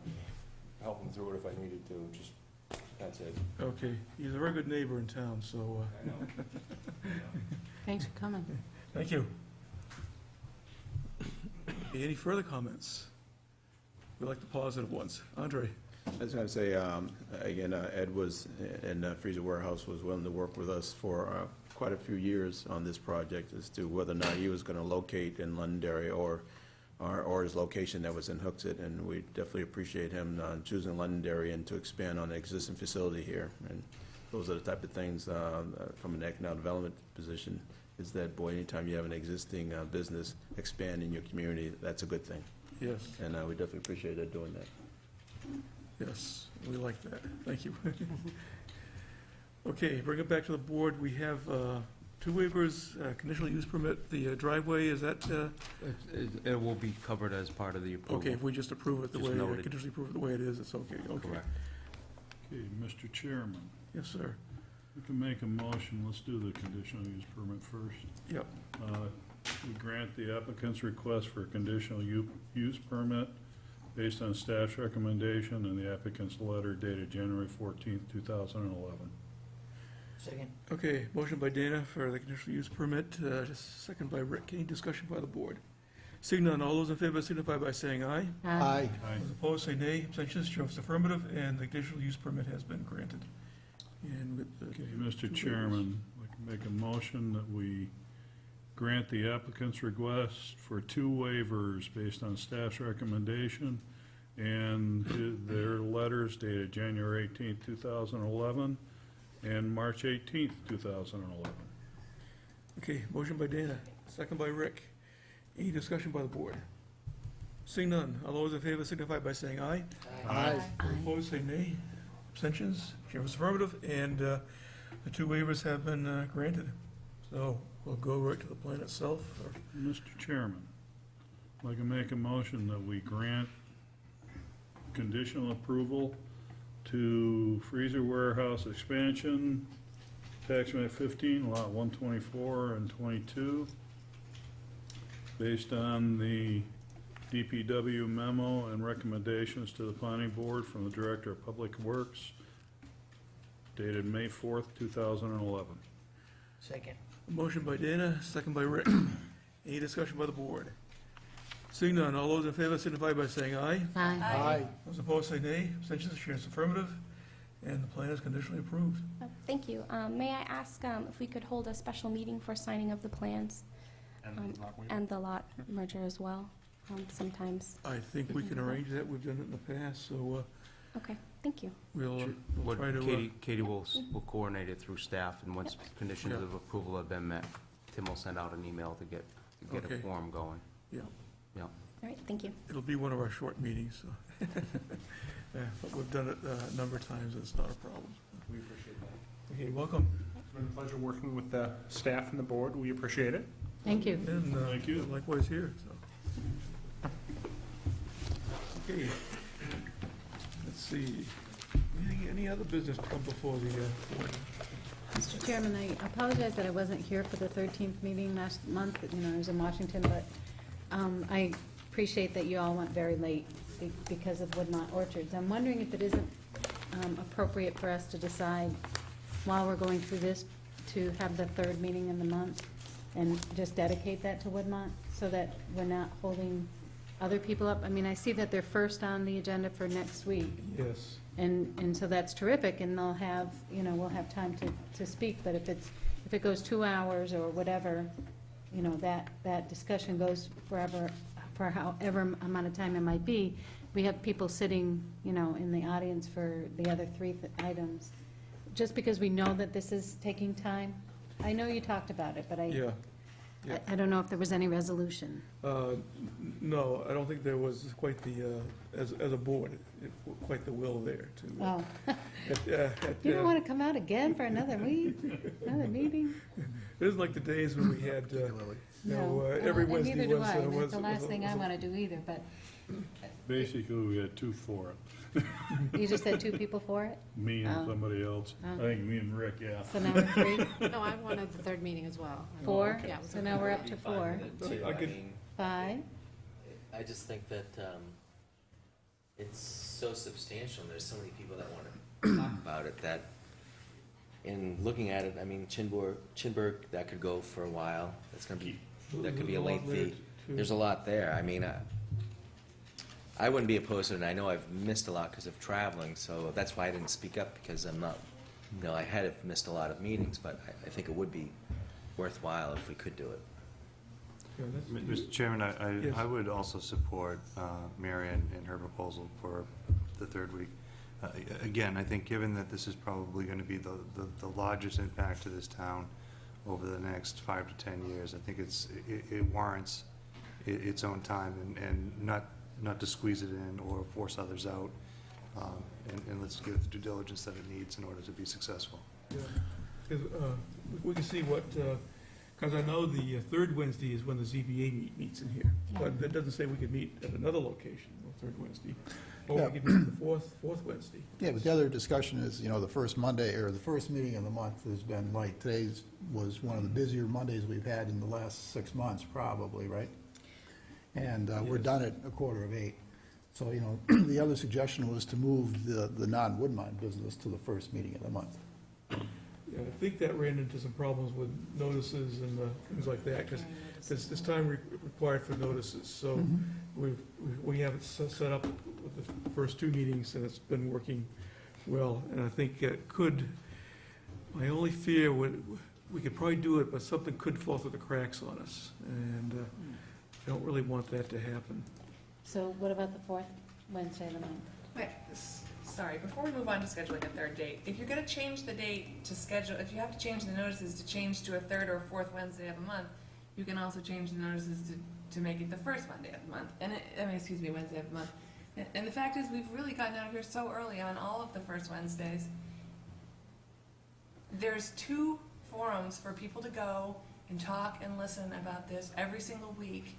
help him through it if I needed to. Just, that's it. Okay. He's a very good neighbor in town, so I know. Thanks for coming. thank you. Any further comments? We like the positive ones. Andre? I was going to say, again, Ed was, and Freezer Warehouse was willing to work with us for quite a few years on this project as to whether or not he was going to locate in Londonderry or his location that was in Hooksett, and we definitely appreciate him choosing Londonderry and to expand on the existing facility here. And those are the type of things from an economic development position, is that, boy, anytime you have an existing business expand in your community, that's a good thing. Yes. And we definitely appreciate Ed doing that. Yes, we like that. Thank you. Okay, bring it back to the board. We have two waivers, conditional use permit, the driveway, is that, It will be covered as part of the approval. okay, if we just approve it the Just way, noted. conditionally approve it the way it is, it's okay, okay. Correct. Okay, Mr. Chairman, Yes, sir. we can make a motion. Let's do the conditional use permit first. Yep. We grant the applicant's request for a conditional use permit based on staff's recommendation and the applicant's letter dated January 14th, 2011. Second? Okay, motion by Dana for the conditional use permit, just second by Rick. Any discussion by the board? Seeing none, all those in favor signify by saying aye. Aye. Those opposed, say nay. Abstentions, show of affirmative, and the conditional use permit has been granted. And with the Okay, two Mr. waivers. Chairman, I can make a motion that we grant the applicant's request for two waivers based on staff's recommendation and their letters dated January 18th, 2011 and March 18th, 2011. Okay, motion by Dana, second by Rick. Any discussion by the board? Seeing none, all those in favor signify by saying aye. Aye. Those opposed, say nay. Abstentions, chair was affirmative, and the two waivers have been granted. So we'll go right to the plan itself. Mr. Chairman, I'd like to make a motion that we grant conditional approval to Freezer Warehouse expansion, tax map 15, lot 124 and 22, based on the DPW memo and recommendations to the planning board from the Director of Public Works dated May 4th, 2011. Second? Motion by Dana, second by Rick. Any discussion by the board? Seeing none, all those in favor signify by saying aye. Aye. Aye. Those opposed, say nay. Abstentions, chair is affirmative, and the plan is conditionally approved. Thank you. May I ask if we could hold a special meeting for signing of the plans and the lot merger as well, sometimes? I think we can arrange that. We've done it in the past, so Okay, thank you. we'll What try to... Katie will coordinate it through staff, and once conditions Yeah. of approval have been met, Tim will send out an email to get Okay. a form going. All right, thank you. It'll be one of our short meetings, so. Yeah, but we've done it a number of times, and it's not a problem. We appreciate that. Okay, welcome. It's been a pleasure working with the staff and the board. We appreciate it. Thank you. And Thank you. likewise here, so. Okay. Let's see. Any other business to come before the board? Mr. Chairman, I apologize that I wasn't here for the 13th meeting last month. You know, I was in Washington, but I appreciate that you all went very late because of Woodmont Orchards. I'm wondering if it isn't appropriate for us to decide, while we're going through this, to have the third meeting in the month and just dedicate that to Woodmont, so that we're not holding other people up. I mean, I see that they're first on the agenda for next week. Yes. And so that's terrific, and they'll have, you know, we'll have time to speak, but if it goes 2 hours or whatever, you know, that discussion goes forever, for however amount of time it might be, we have people sitting, you know, in the audience for the other 3 items. Just because we know that this is taking time, I know you talked about it, but Yeah. I don't know if there was any resolution. No, I don't think there was quite the, as a board, quite the will there to. Oh, at, you don't want to come out again for another week, another meeting? It isn't like the days when we had, No, every and Wednesday neither do was. I. was- That's the last thing I was- want to do either, but Basically, we had 2 for it, you just said 2 people for it? me and Oh. somebody else. Oh. I think me and Rick, yeah. So now we're 3, No, I wanted the third meeting as well. 4? Yeah. So now we're up to 4. I could- 5? I just think that it's so substantial, and there's so many people that want to talk about it, that in looking at it, I mean, Chinburg, that could go for a while. That could be a There's lot there, lengthy, too. there's a lot there. I mean, I wouldn't be opposed to it, and I know I've missed a lot because of traveling, so that's why I didn't speak up, because I'm not, you know, I had missed a lot of meetings, but I think it would be worthwhile if we could do it. Yeah, that's- Mr. Chairman, Yes. I would also support Marion and her proposal for the third week. Again, I think given that this is probably going to be the largest impact to this town over the next 5 to 10 years, I think it warrants its own time, and not to squeeze it in or force others out, and let's give it the due diligence that it needs in order to be successful. Yeah. 'Cause, we can see what, because I know the third Wednesday is when the ZBA meets in here, but that doesn't say we could meet at another location, the third Wednesday, or Yeah. we could meet the fourth Wednesday. Yeah, but the other discussion is, you know, the first Monday, or the first meeting of the month has been light. Today's was one of the busier Mondays we've had in the last 6 months, probably, right? And we're Yes. done at 7:45. So, you know, the other suggestion was to move the non-Woodmont business to the first meeting of the month. Yeah, I think that ran into some problems with notices and things like that, because there's time required for notices, so we have it set up with the first 2 meetings, and it's been working well, and I think it could, my only fear would, we could probably do it, but something could fall through the cracks on us, and I don't really want that to happen. So what about the 4th Wednesday of the month? Wait, sorry, before we move on to scheduling a third date, if you're gonna change the date to schedule, if you have to change the notices to change to a third or fourth Wednesday of a month, you can also change the notices to make it the first Monday of the month, Wednesday of the month. And the fact is, we've really gotten out of here so early on all of the first Wednesdays. There's 2 forums for people to go and talk and listen about this every single week.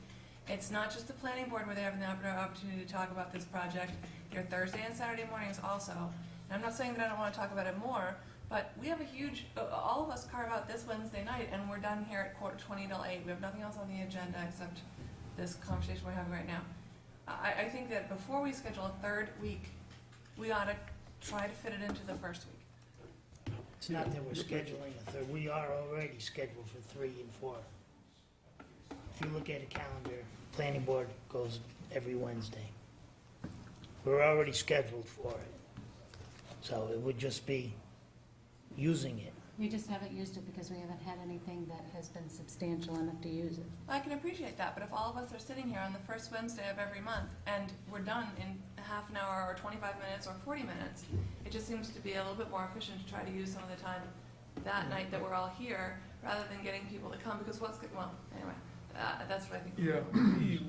It's not just the planning board where they have an opportunity to talk about this project. There are Thursday and Saturday mornings also. And I'm not saying that I don't want to talk about it more, but we have a huge, all of us carve out this Wednesday night, and we're done here at 7:45 till 8. We have nothing else on the agenda except this conversation we're having right now. I think that before we schedule a third week, we ought to try to fit it into the first week. It's not that we're scheduling a third, we are already scheduled for 3 and 4. If you look at a calendar, planning board goes every Wednesday. We're already scheduled for it. So it would just be using it. We just haven't used it because we haven't had anything that has been substantial enough to use it. I can appreciate that, but if all of us are sitting here on the first Wednesday of every month and we're done in half an hour or 25 minutes or 40 minutes, it just seems to be a little bit more efficient to try to use some of the time that night that we're all here rather than getting people to come, because anyway, that's what I think. Yeah,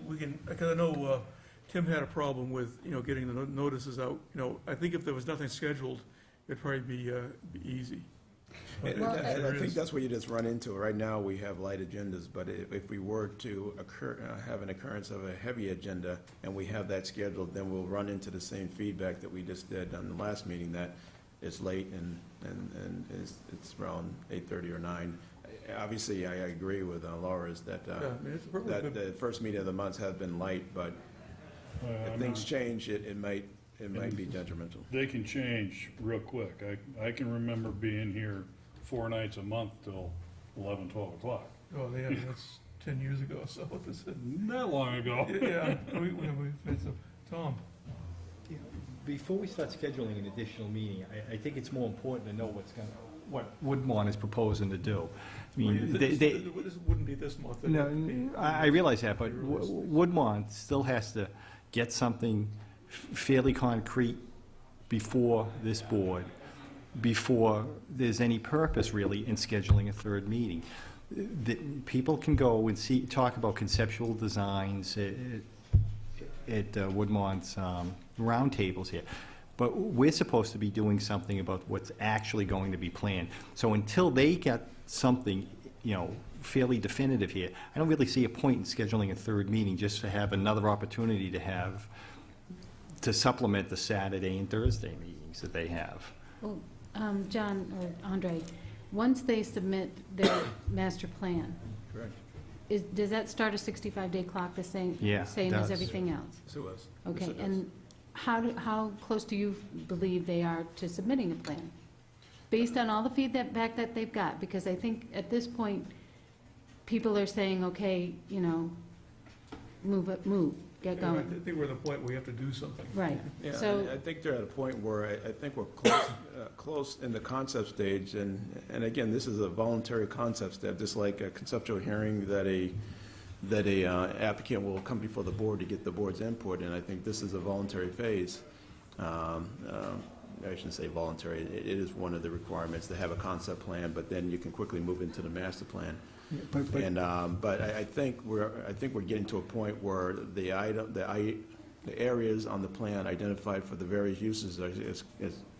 we can, because I know Tim had a problem with, you know, getting the notices out. You know, I think if there was nothing scheduled, it'd probably be easy. And Well, I think that's where you just run into it. Right now, we have light agendas, but if we were to have an occurrence of a heavy agenda, and we have that scheduled, then we'll run into the same feedback that we just did on the last meeting, that it's late and it's around 8:30 or 9. Obviously, I agree with Laura's that, Yeah, I mean, it's a perfectly that good- the first meeting of the month has been light, but if I'm things not- change, it might be detrimental. They can change real quick. I can remember being here 4 nights a month till 11, 12 o'clock. Oh, yeah, that's 10 years ago, so what this is. Not long ago. Yeah, we've had some, Tom. Before we start scheduling an additional meeting, I think it's more important to know what Woodmont is proposing to do. I mean, This wouldn't be this month. It'd have to be- No, I realize that, but Woodmont still has to get something fairly concrete before this board, before there's any purpose really in scheduling a third meeting. People can go and talk about conceptual designs at Woodmont's roundtables here. But we're supposed to be doing something about what's actually going to be planned. So until they get something, fairly definitive here, I don't really see a point in scheduling a third meeting just to have another opportunity to supplement the Saturday and Thursday meetings that they have. Well, John or Andre, once they submit their master plan, Correct. does that start a 65-day clock the same? Yeah, it Same as does. everything else? So it was. Okay, Yes, it does. and how close do you believe they are to submitting a plan? Based on all the feedback that they've got, because I think at this point, people are saying, okay, move, get I going. think we're at the point where we have to do something. Right, Yeah, so, I think they're at a point where I think we're close in the concept stage, and again, this is a voluntary concept step, just like a conceptual hearing that a applicant will come before the board to get the board's input, and I think this is a voluntary phase. I shouldn't say voluntary, it is one of the requirements to have a concept plan, but then you can quickly move into the master plan. But I think we're getting to a point where the areas on the plan identified for the various uses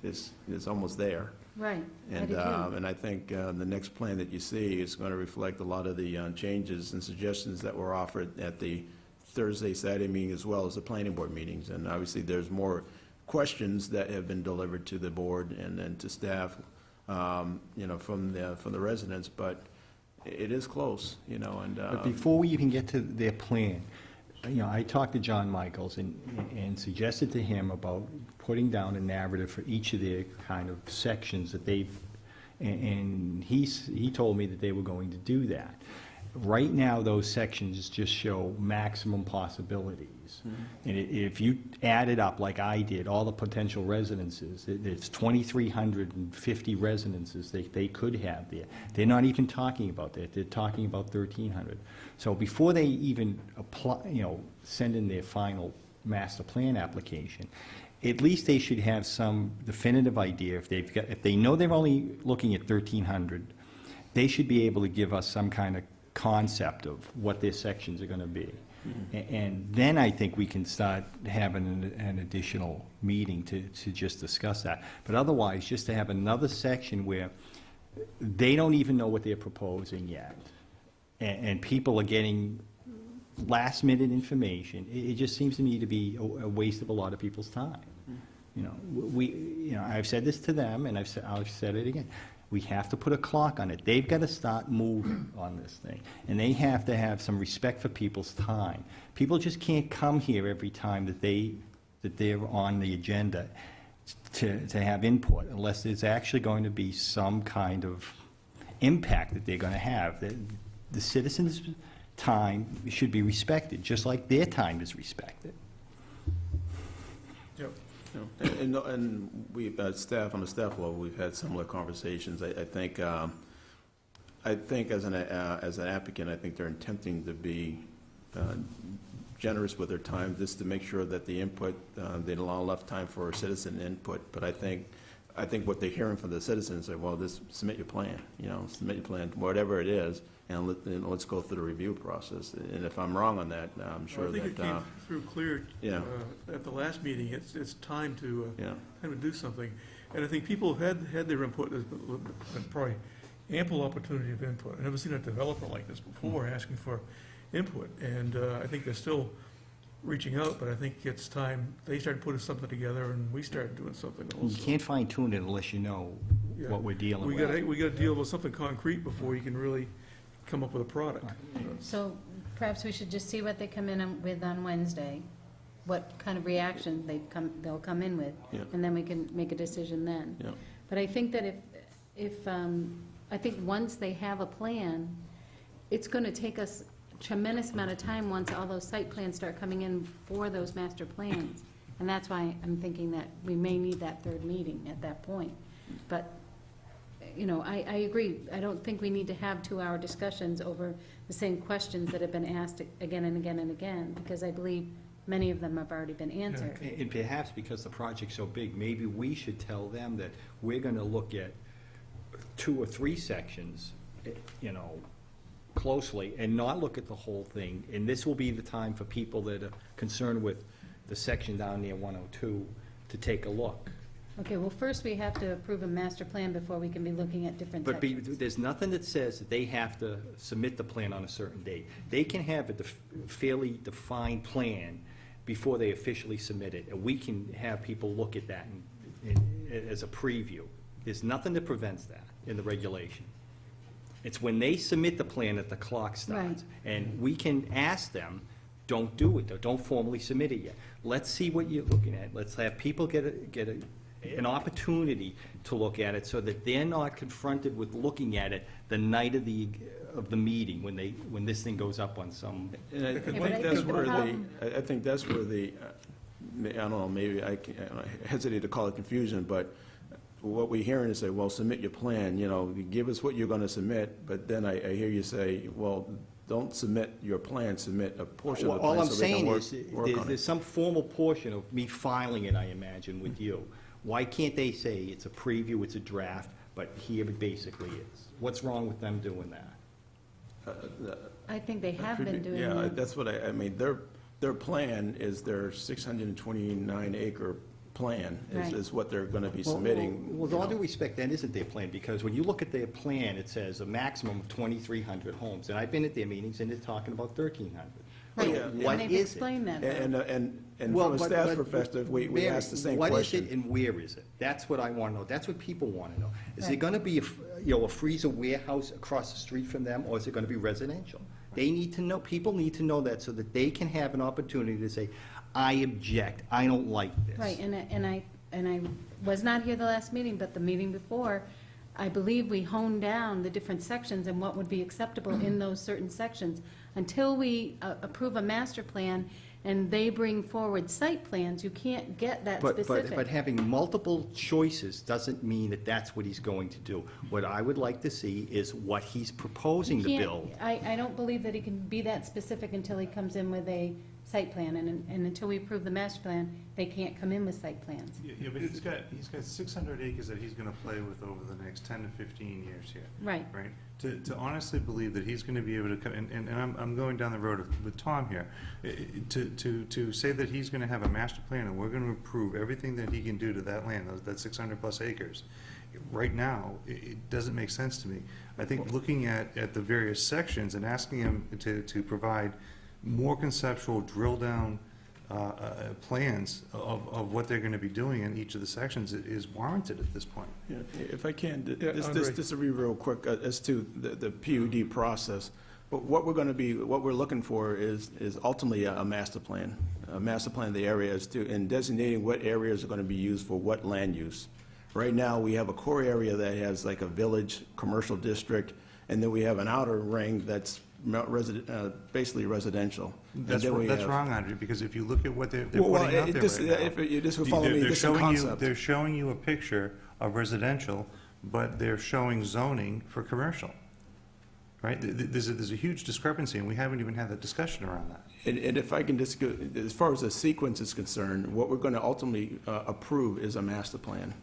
is almost there. right, I do too. And I think the next plan that you see is going to reflect a lot of the changes and suggestions that were offered at the Thursday, Saturday meeting, as well as the planning board meetings. And obviously, there's more questions that have been delivered to the board and then to staff, from the residents, but it is close, and. But before we even get to their plan, I talked to John Michaels and suggested to him about putting down a narrative for each of their kind of sections that and he told me that they were going to do that. Right now, those sections just show maximum possibilities. And if you add it up like I did, all the potential residences, it's 2,350 residences they could have there. They're not even talking about that. They're talking about 1,300. So before they even apply, send in their final master plan application, at least they should have some definitive idea. If they know they're only looking at 1,300, they should be able to give us some kind of concept of what their sections are going to be. And then I think we can start having an additional meeting to just discuss that. But otherwise, just to have another section where they don't even know what they're proposing yet, and people are getting last-minute information, it just seems to me to be a waste of a lot of people's time. I've said this to them, and I'll said it again. We have to put a clock on it. They've got to start moving on this thing. And they have to have some respect for people's time. People just can't come here every time that they're on the agenda to have input unless there's actually going to be some kind of impact that they're going to have. The citizens' time should be respected, just like their time is respected. Yep. And we've on the staff level, we've had similar conversations. I think as an applicant, I think they're attempting to be generous with their time, just to make sure that the input, they allow enough time for citizen input. But I think what they're hearing from the citizens is, well, just submit your plan, whatever it is, and let's go through the review process. And if I'm wrong on that, I'm sure that. I think it came through clear Yeah. at the last meeting. It's time to do something. And I think people have had their input, there's been probably ample opportunity of input. I've never seen a developer like this before asking for input, and I think they're still reaching out, but I think it's time they started putting something together and we started doing something You also. can't fine tune it unless you know Yeah. what we're dealing We with. gotta deal with something concrete before you can really come up with a product. So perhaps we should just see what they come in with on Wednesday, what kind of reaction they'll come in with, Yeah. and then we can make a decision then. Yeah. But I think that I think once they have a plan, it's gonna take us a tremendous amount of time once all those site plans start coming in for those master plans. And that's why I'm thinking that we may need that third meeting at that point. But, you know, I agree. I don't think we need to have 2-hour discussions over the same questions that have been asked again and again and again, because I believe many of them have already been answered. And perhaps because the project's so big, maybe we should tell them that we're gonna look at 2 or 3 sections, you know, closely, and not look at the whole thing. And this will be the time for people that are concerned with the section down near 102 to take a look. Okay, well, first we have to approve a master plan before we can be looking at different But sections. there's nothing that says that they have to submit the plan on a certain date. They can have a fairly defined plan before they officially submit it, and we can have people look at that as a preview. There's nothing that prevents that in the regulation. It's when they submit the plan that the clock starts. Right. And we can ask them, don't do it, or don't formally submit it yet. Let's see what you're looking at. Let's have people get an opportunity to look at it so that they're not confronted with looking at it the night of the meeting when this thing goes up on some. And I but I think think that's the where problem- I think that's where I don't know, maybe I hesitate to call it confusion, but what we're hearing is say, well, submit your plan, you know, give us what you're gonna submit, but then I hear you say, well, don't submit your plan, submit a portion of the All plan I'm so they can saying work is, on there's it. some formal portion of me filing it, I imagine, with you. Why can't they say it's a preview, it's a draft, but here it basically is? What's wrong with them doing that? I think they have Could been be- doing Yeah, that. that's what I mean, their plan is their 629 acre plan Right. is what they're gonna be submitting. Well, with all due respect, that isn't their plan, because when you look at their plan, it says a maximum of 2,300 homes. And I've been at their meetings, and they're talking about 1,300. Right, Yeah, and What they've is it? explained that. And Well, from a but- staff but- perspective, we Mary, asked the same What is question. it and where is it? That's what I want to know. That's what people want to know. Is there Right. going to be a freezer warehouse across the street from them, or is it going to be residential? They need to know, people need to know that so that they can have an opportunity to say, I object, I don't like this. Right, and I was not here the last meeting, but the meeting before, I believe we honed down the different sections and what would be acceptable in those certain sections. Until we approve a master plan and they bring forward site plans, you can't get that But specific. having multiple choices doesn't mean that that's what he's going to do. What I would like to see is what he's proposing to Can't- build. I don't believe that he can be that specific until he comes in with a site plan, and until we approve the master plan, they can't come in with site plans. Yeah, but he's got 600 acres that he's gonna play with over the next 10 to 15 years here. Right. Right? To honestly believe that he's gonna be able to come, and I'm going down the road with Tom here, to say that he's gonna have a master plan and we're gonna approve everything that he can do to that land, that 600+ acres, right now, it doesn't make sense to me. I think looking at the various sections and asking him to provide more conceptual drill-down plans of what they're gonna be doing in each of the sections is warranted at this point. Yeah, if I can, Yeah, Andre. just to be real quick, as to the PUD process, what we're looking for is ultimately a master plan of the areas and designating what areas are gonna be used for what land use. Right now, we have a core area that has like a village, commercial district, and then we have an outer ring that's basically residential. And That's then we have- wrong, Andre, because if you look at what they're Well, putting out there just- right now. if you just follow me, they're this is a showing you- concept. They're showing you a picture of residential, but they're showing zoning for commercial, right? There's a huge discrepancy, and we haven't even had that discussion around that. And if I can just go, as far as the sequence is concerned, what we're going to ultimately approve is a master plan.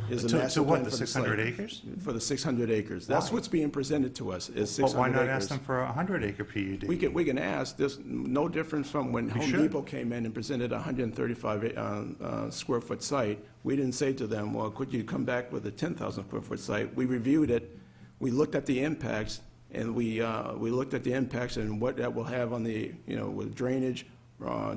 is a To master what, plan the for the 600 site. acres? For the 600 acres. That's Why? what's being presented to us, is Well, 600 why acres. not ask them for a 100-acre PUD? We can ask. There's no difference from when Home should. Depot came in and presented a 135 square foot site. We didn't say to them, well, could you come back with a 10,000 square foot site? We reviewed it, we looked at the impacts, and we looked at the impacts and what that will have on the, with drainage,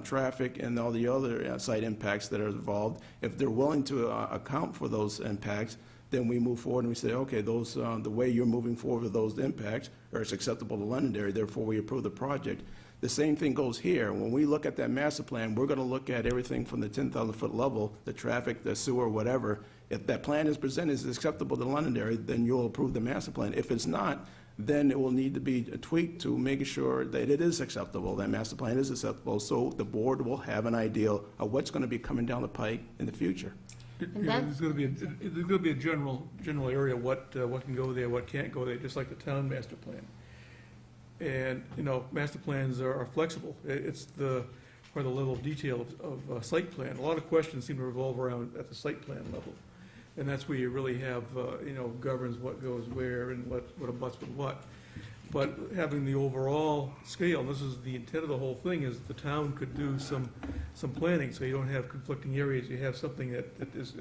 traffic, and all the other site impacts that are involved. If they're willing to account for those impacts, then we move forward and we say, okay, those, the way you're moving forward with those impacts are acceptable to Londonderry, therefore we approve the project. The same thing goes here. When we look at that master plan, we're gonna look at everything from the 10,000-foot level, the traffic, the sewer, whatever. If that plan is presented as acceptable to Londonderry, then you'll approve the master plan. If it's not, then it will need to be tweaked to make sure that it is acceptable, that master plan is acceptable, so the board will have an idea of what's gonna be coming down the pike in the future. There's gonna be a general area, what can go there, what can't go there, just like the town master plan. And, master plans are flexible. It's the level of detail of site plan. A lot of questions seem to revolve around at the site plan level. And that's where you really have, governs what goes where and what abuts with what. But having the overall scale, and this is the intent of the whole thing, is the town could do some planning, so you don't have conflicting areas. You have something that is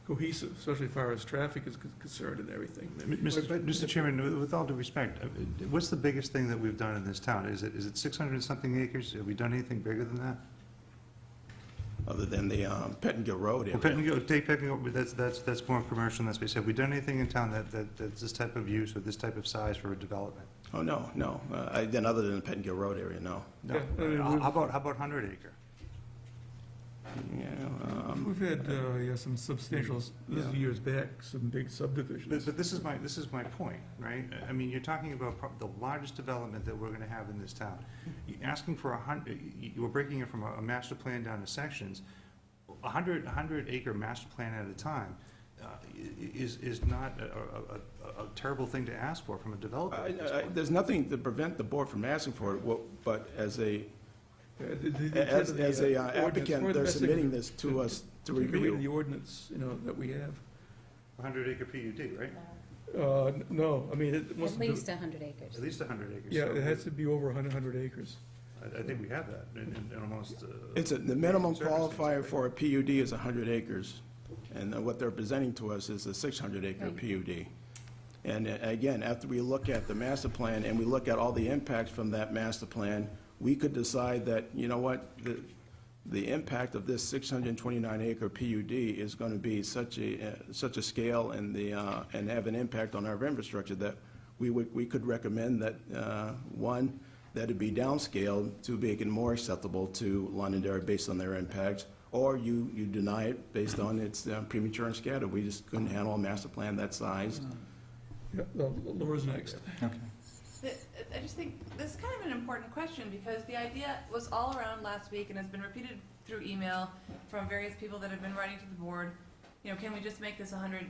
cohesive, especially as far as traffic is concerned and everything. Mr. Chairman, with all due respect, what's the biggest thing that we've done in this town? Is it 600 and something acres? Have we done anything bigger than that? Other than the Pettingill Road area. Well, Pettingill, that's more commercial than space. Have we done anything in town that's this type of use or this type of size for a development? Oh, no. Then other than the Pettingill Road area, no. No. Yeah, I mean, How about 100 acre? We've had, some substantial, this is years back, some big subdivisions. But this is my point, right? I mean, you're talking about the largest development that we're gonna have in this town. You're asking for 100, you're breaking it from a master plan down to sections. 100 acre master plan at a time is not a terrible thing to ask for from a developer at this point. There's nothing to prevent the board from asking for it, but as a applicant, they're submitting this to us to The review. ordinance, that we have. 100 acre PUD, right? No, I mean, it At must. least 100 acres. At least 100 acres. Yeah, So it has to be over 100 acres. I think we have that in almost. The minimum circumstances, qualifier right? for a PUD is 100 acres, and what they're presenting to us is a 600 acre Right. PUD. And again, after we look at the master plan and we look at all the impacts from that master plan, we could decide that, you know what, the impact of this 629 acre PUD is going to be such a scale and have an impact on our infrastructure that we could recommend that, one, that it be downscaled to make it more acceptable to Londonderry based on their impacts, or you deny it based on its premature and scattered. We just couldn't handle a master plan that size. Yeah, Laura's next. I just think this is kind of an important question, because the idea was all around last week and has been repeated through email from various people that have been writing to the board. Can we just make this 100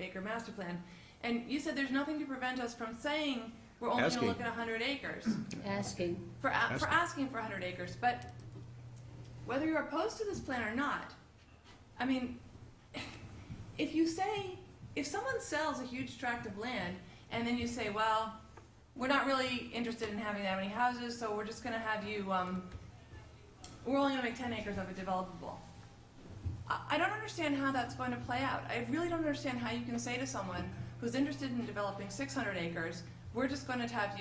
acre master plan? And you said there's nothing to prevent us from saying we're only going to look at 100 acres. Asking. For asking for 100 acres, but whether you're opposed to this plan or not, I mean, if someone sells a huge tract of land and then you say, well, we're not really interested in having that many houses, so we're just gonna have you, we're only gonna make 10 acres of it developable. I don't understand how that's going to play out. I really don't understand how you can say to someone who's interested in developing 600 acres, we're just gonna talk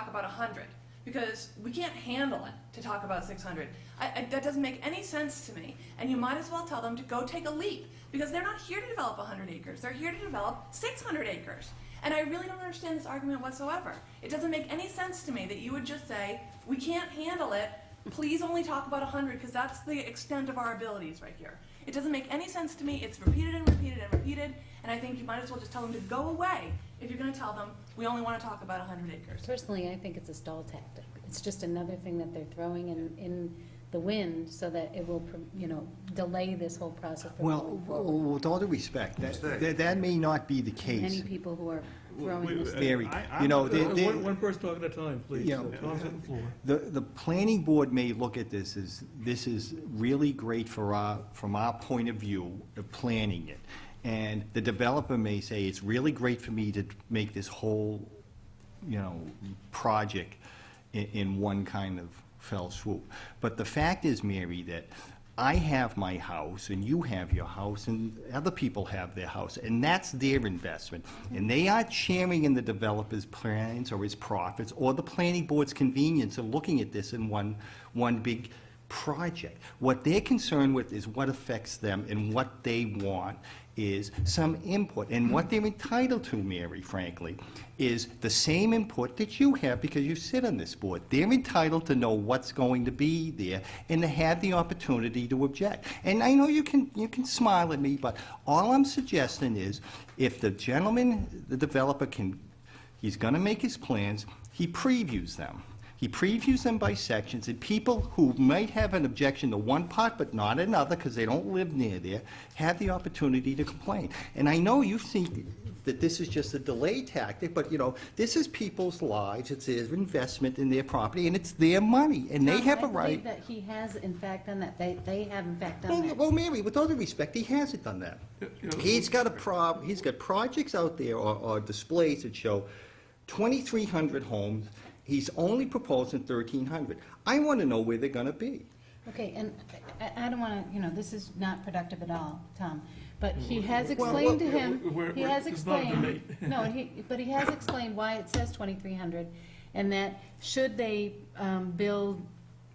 about 100, because we can't handle it to talk about 600. That doesn't make any sense to me. And you might as well tell them to go take a leap, because they're not here to develop 100 acres. They're here to develop 600 acres. And I really don't understand this argument whatsoever. It doesn't make any sense to me that you would just say, we can't handle it, please only talk about 100, because that's the extent of our abilities right here. It doesn't make any sense to me. It's repeated and repeated and repeated, and I think you might as well just tell them to go away if you're going to tell them we only want to talk about 100 acres. Personally, I think it's a stall tactic. It's just another thing that they're throwing in the wind so that it will, delay this whole process from Well, going forward. with all due respect, that may not be the case. Many people who are throwing this. Mary, One person talking at a time, please. You know, Tom's on the floor. The planning board may look at this as, this is really great from our point of view of planning it. And the developer may say, it's really great for me to make this whole, project in one kind of fell swoop. But the fact is, Mary, that I have my house, and you have your house, and other people have their house, and that's their investment. And they aren't sharing in the developer's plans or his profits or the planning board's convenience of looking at this in one big project. What they're concerned with is what affects them, and what they want is some input. And what they're entitled to, Mary, frankly, is the same input that you have because you sit on this board. They're entitled to know what's going to be there and to have the opportunity to object. And I know you can smile at me, but all I'm suggesting is if the gentleman, the developer he's gonna make his plans, he previews them. He previews them by sections, and people who might have an objection to one part but not another because they don't live near there have the opportunity to complain. And I know you think that this is just a delay tactic, but this is people's lives, it's their investment in their property, and it's their money, and they have a I right. believe that he has in fact done that. They have in fact done that. Well, Mary, with all due respect, he hasn't done that. He's got he's got projects out there or displays that show 2,300 homes. He's only proposing 1,300. I want to know where they're going to be. Okay, and I don't want to, this is not productive at all, Tom, but he has Well, explained to well, him, we're- he has it's not a explained, debate. no, but he has explained why it says 2,300, and that should they build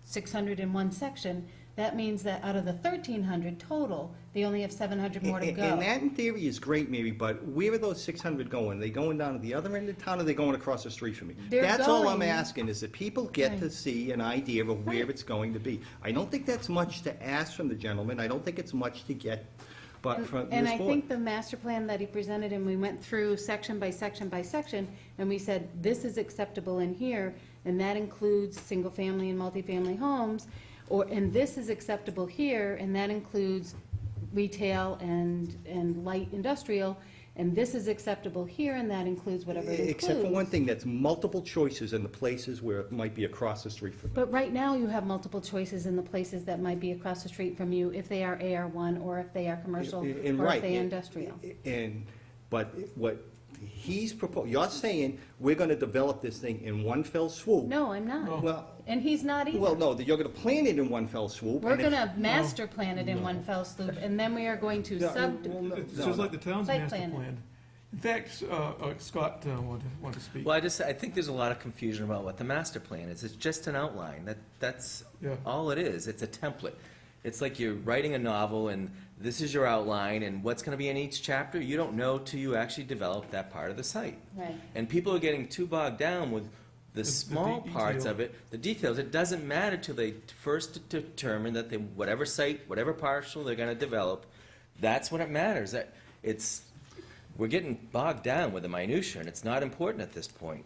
600 in one section, that means that out of the 1,300 total, they only have 700 more to go. And that in theory is great, Mary, but where are those 600 going? Are they going down to the other end of town, or are they going across the street from me? They're That's all I'm going- asking, is that people get to Right. see an idea of where it's going to be. I don't think that's much to ask from the gentleman. I don't think it's much to get, but from And this I board. think the master plan that he presented, and we went through section by section by section, and we said, this is acceptable in here, and that includes single-family and multifamily homes, and this is acceptable here, and that includes retail and light industrial, and this is acceptable here, and that includes whatever it includes. Except for one thing, that's multiple choices in the places where it might be across the street from me. But right now, you have multiple choices in the places that might be across the street from you, if they are AR1, or if they are commercial, or And if right, they are and- industrial. But what he's proposing, you're saying, we're gonna develop this thing in one fell swoop. No, I'm not. Well, And he's not either. well, no, that you're gonna plan it in one fell swoop. We're and if- gonna master plan it in one fell swoop, and then we are going to It's just like the town's Site master plan it. plan. In fact, Scott wanted to speak. Well, I think there's a lot of confusion about what the master plan is. It's just an outline. That's Yeah. all it is. It's a template. It's like you're writing a novel, and this is your outline, and what's going to be in each chapter, you don't know till you actually develop that part of the site. Right. And people are getting too bogged down with the small parts detail. of it, the details. It doesn't matter till they first determine that whatever site, whatever parcel they're going to develop, that's when it matters. We're getting bogged down with the minutia, and it's not important at this point.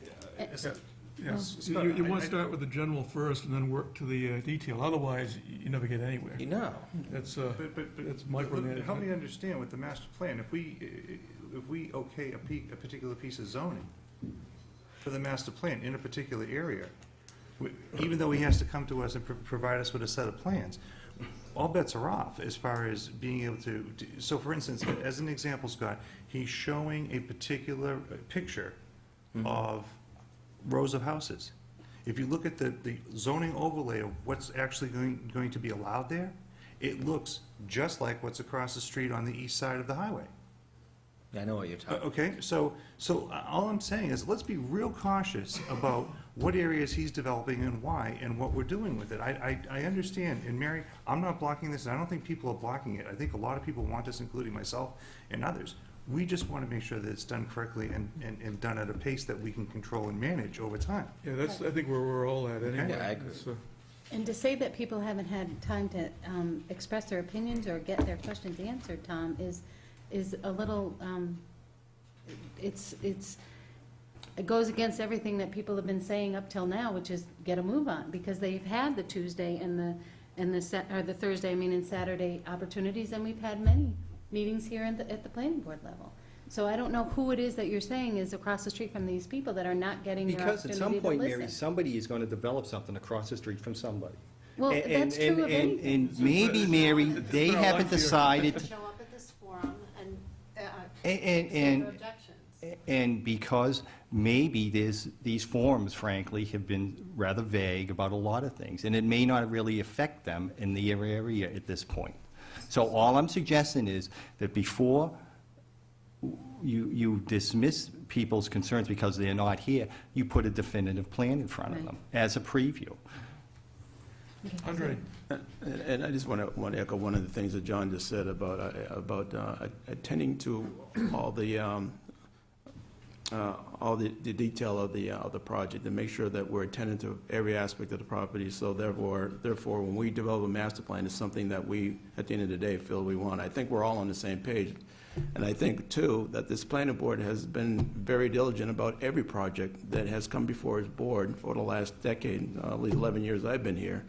Yes, you want to start with the general first and then work to the detail. Otherwise, you never get anywhere. You know. That's But micromanagement. help me understand with the master plan, if we okay a particular piece of zoning for the master plan in a particular area, even though he has to come to us and provide us with a set of plans, all bets are off as far as being able to, so for instance, as an example, Scott, he's showing a particular picture of rows of houses. If you look at the zoning overlay of what's actually going to be allowed there, it looks just like what's across the street on the east side of the highway. I know what you're talking about. Okay, so all I'm saying is, let's be real cautious about what areas he's developing and why, and what we're doing with it. I understand, and Mary, I'm not blocking this, and I don't think people are blocking it. I think a lot of people want this, including myself and others. We just want to make sure that it's done correctly and done at a pace that we can control and manage over time. Yeah, that's, I think, where we're all at anyway. Yeah, I agree. So, And to say that people haven't had time to express their opinions or get their questions answered, Tom, is a little, it goes against everything that people have been saying up till now, which is get a move on, because they've had the Tuesday and and the Thursday, and Saturday opportunities, and we've had many meetings here at the planning board level. So I don't know who it is that you're saying is across the street from these people that are not getting their Because at some opportunity to point, Mary, listen. somebody is going to develop something across the street from somebody. Well, And- that's true of and- anything. And maybe, Mary, they not haven't like fear. decided, Show up at this forum and and, say and, their objections. and because maybe these forms, frankly, have been rather vague about a lot of things, and it may not really affect them in the area at this point. So all I'm suggesting is that before you dismiss people's concerns because they're not here, you put a definitive plan in front of Right. them as a preview. Andre? And I just want to echo one of the things that John just said about attending to all the detail of the project, and make sure that we're attentive to every aspect of the property. So therefore, when we develop a master plan, it's something that we, at the end of the day, feel we want. I think we're all on the same page. And I think, too, that this planning board has been very diligent about every project that has come before its board for the last decade, at least 11 years I've been here.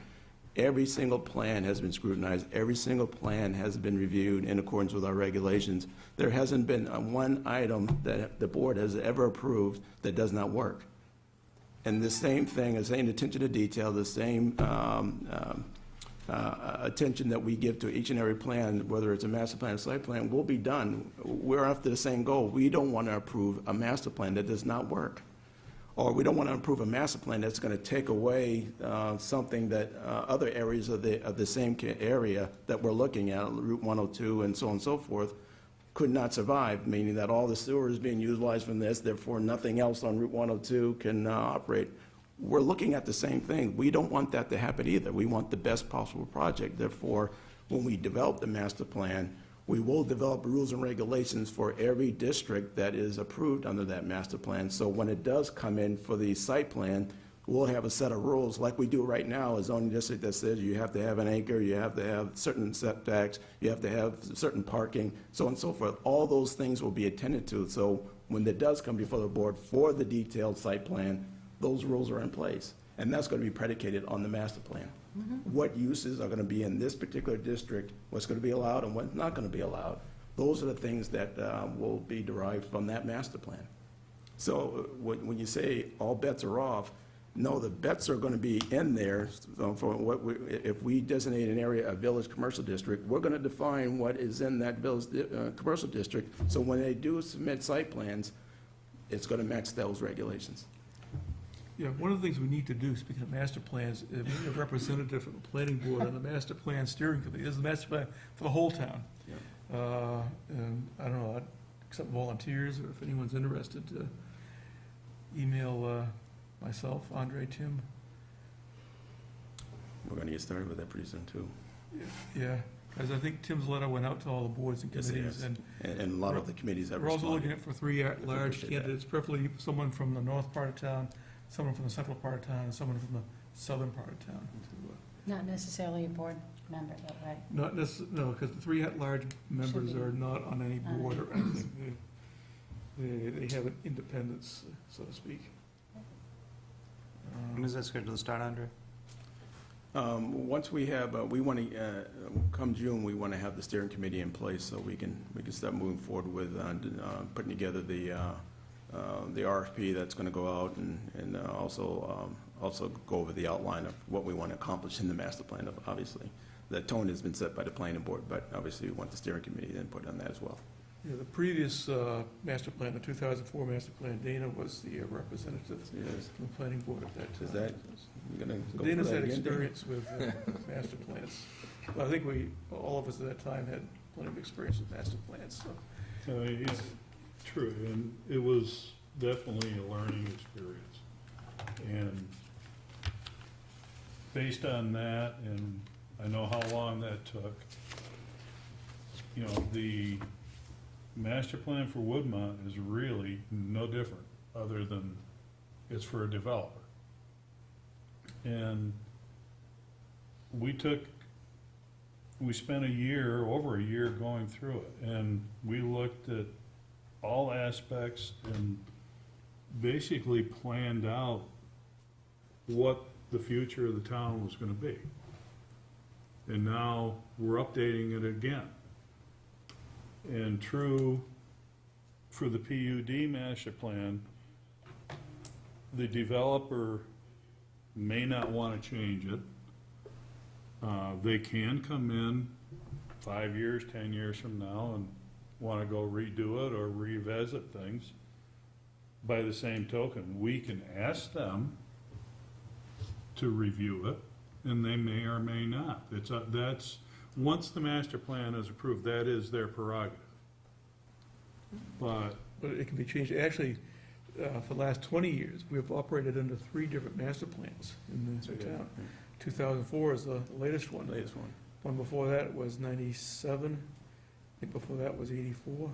Every single plan has been scrutinized. Every single plan has been reviewed in accordance with our regulations. There hasn't been one item that the board has ever approved that does not work. And the same thing, the same attention to detail, the same attention that we give to each and every plan, whether it's a master plan or site plan, will be done. We're after the same goal. We don't want to approve a master plan that does not work. Or we don't want to approve a master plan that's going to take away something that other areas of the same area that we're looking at, Route 102 and so on and so forth, could not survive, meaning that all the sewer is being utilized from this, therefore nothing else on Route 102 can operate. We're looking at the same thing. We don't want that to happen either. We want the best possible project. Therefore, when we develop the master plan, we will develop rules and regulations for every district that is approved under that master plan. So when it does come in for the site plan, we'll have a set of rules like we do right now, a zoning district that says you have to have an acre, you have to have certain setbacks, you have to have certain parking, so on and so forth. All those things will be attended to. So when it does come before the board for the detailed site plan, those rules are in place. And that's going to be predicated on the master plan. What uses are going to be in this particular district, what's going to be allowed and what's not going to be allowed. Those are the things that will be derived from that master plan. So when you say all bets are off, no, the bets are going to be in there. So for if we designate an area a village commercial district, we're going to define what is in that village commercial district. So when they do submit site plans, it's going to match those regulations. Yeah, one of the things we need to do, speaking of master plans, is we need a representative from the planning board on the master plan steering committee. This is the master plan for the whole town. And I don't know, I'd accept volunteers, or if anyone's interested, email myself, Andre, Tim. We're going to get started with that pretty soon, too. Yeah, because I think Tim's letter went out to all the boards and Yes, it committees, has. and And a lot of the committees have we're also looking responded. at for three large appreciate that. candidates, preferably someone from the north part of town, someone from the central part of town, and someone from the southern part of town. Not necessarily a board member, though, right? Not necessarily, no, because the three at-large members be. are not on any board or anything. They have an independence, so to speak. When is that scheduled to start, Andre? Once we have, we want to, come June, we want to have the steering committee in place so we can start moving forward with putting together the RFP that's going to go out and also go over the outline of what we want to accomplish in the master plan, obviously. The tone has been set by the planning board, but obviously we want the steering committee input on that as well. Yeah, the previous master plan, the 2004 master plan, Dana was the representative Yes. from the planning board at that time. Is that, you're going to go for Dana's that had again, Dana? experience with master plans. Well, I think all of us at that time had plenty of experience with master plans, so. It's true, and it was definitely a learning experience. And based on that, and I know how long that took, you know, the master plan for Woodmont is really no different, other than it's for a developer. And we spent over a year going through it, and we looked at all aspects and basically planned out what the future of the town was gonna be. And now we're updating it again. And true for the PUD master plan, the developer may not want to change it. They can come in 5 years, 10 years from now and want to go redo it or revisit things. By the same token, we can ask them to review it, and they may or may not. That's, once the master plan is approved, that is their prerogative. But But it can be changed. Actually, for the last 20 years, we have operated under 3 different master plans in the town. 2004 is the latest one. Latest one. One before that was 97. I think before that was 84.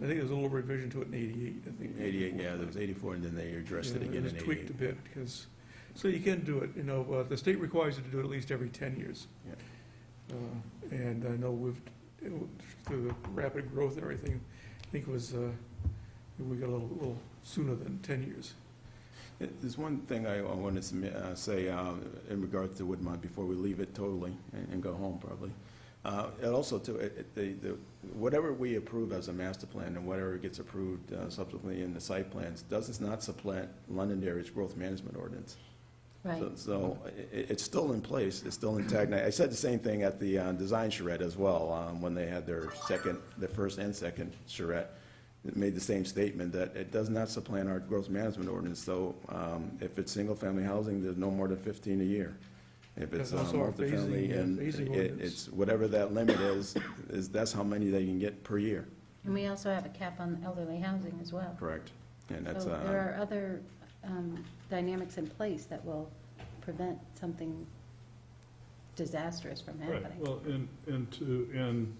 I think there was a little revision to it in 88, I think. 88, yeah, there was 84, and then they addressed it Yeah, again in was 88. tweaked a bit, because, so you can do it, the state requires you to do it at least every 10 years. Yeah. And I know through the rapid growth and everything, I think it was, we got a little sooner than 10 years. There's one thing I want to say in regard to Woodmont before we leave it totally and go home probably. And also too, whatever we approve as a master plan and whatever gets approved subsequently in the site plans does not supplant Londonderry's growth management ordinance. Right. So it's still in place, it's still intact. And I said the same thing at the design charrette as well, when they had their first and second charrette. It made the same statement that it does not supplant our growth management ordinance. So if it's single-family housing, there's no more than 15 a year. If it's That's also our multifamily, and phasing ordinance. it's whatever that limit is that's how many they can get per year. And we also have a cap on elderly housing as well. Correct. And that's, So there are other dynamics in place that will prevent something disastrous from right, happening. well, and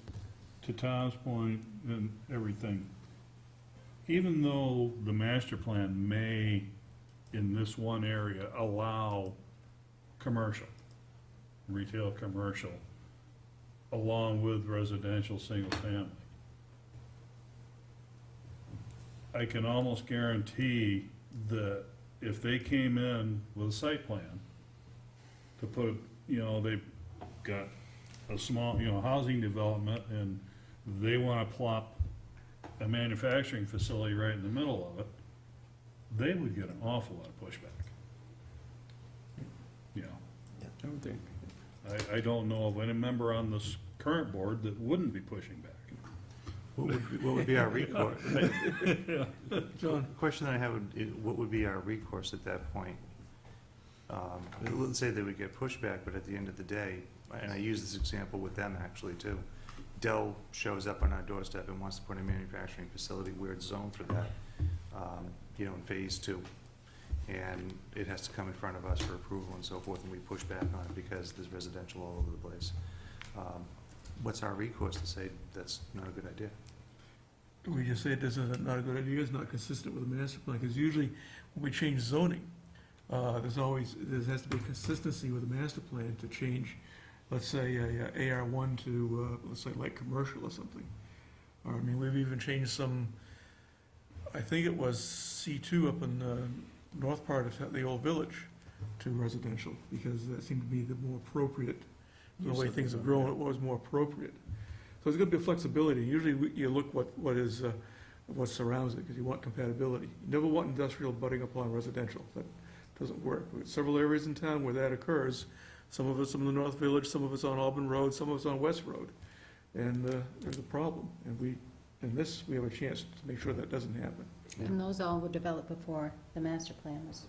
to Tom's point and everything, even though the master plan may, in this one area, allow commercial, retail commercial, along with residential single family, I can almost guarantee that if they came in with a site plan to put, they've got a small, housing development, and they want to plop a manufacturing facility right in the middle of it, they would get an awful lot of pushback. I would think. I don't know of any member on this current board that wouldn't be pushing back. What would be our recourse? John? The question I have, what would be our recourse at that point? Let's say they would get pushback, but at the end of the day, and I use this example with them actually too, Dell shows up on our doorstep and wants to put a manufacturing facility where it's zoned for that, in phase 2. And it has to come in front of us for approval and so forth, and we push back on it because there's residential all over the place. What's our recourse to say that's not a good idea? We just say this is not a good idea, it's not consistent with the master plan, because usually when we change zoning, there has to be consistency with the master plan to change, let's say, a AR1 to, let's say, light commercial or something. Or, we've even changed some, I think it was C2 up in the north part of the old village to residential, because that seemed to be the more appropriate, the way things have grown, it was more appropriate. So there's gonna be a flexibility. Usually you look what surrounds it, because you want compatibility. You never want industrial butting upon residential. That doesn't work. We have several areas in town where that occurs. Some of it's in the North Village, some of it's on Auburn Road, some of it's on West Road. And there's a problem. And we have a chance to make sure that doesn't happen. And those all were developed before the master plan was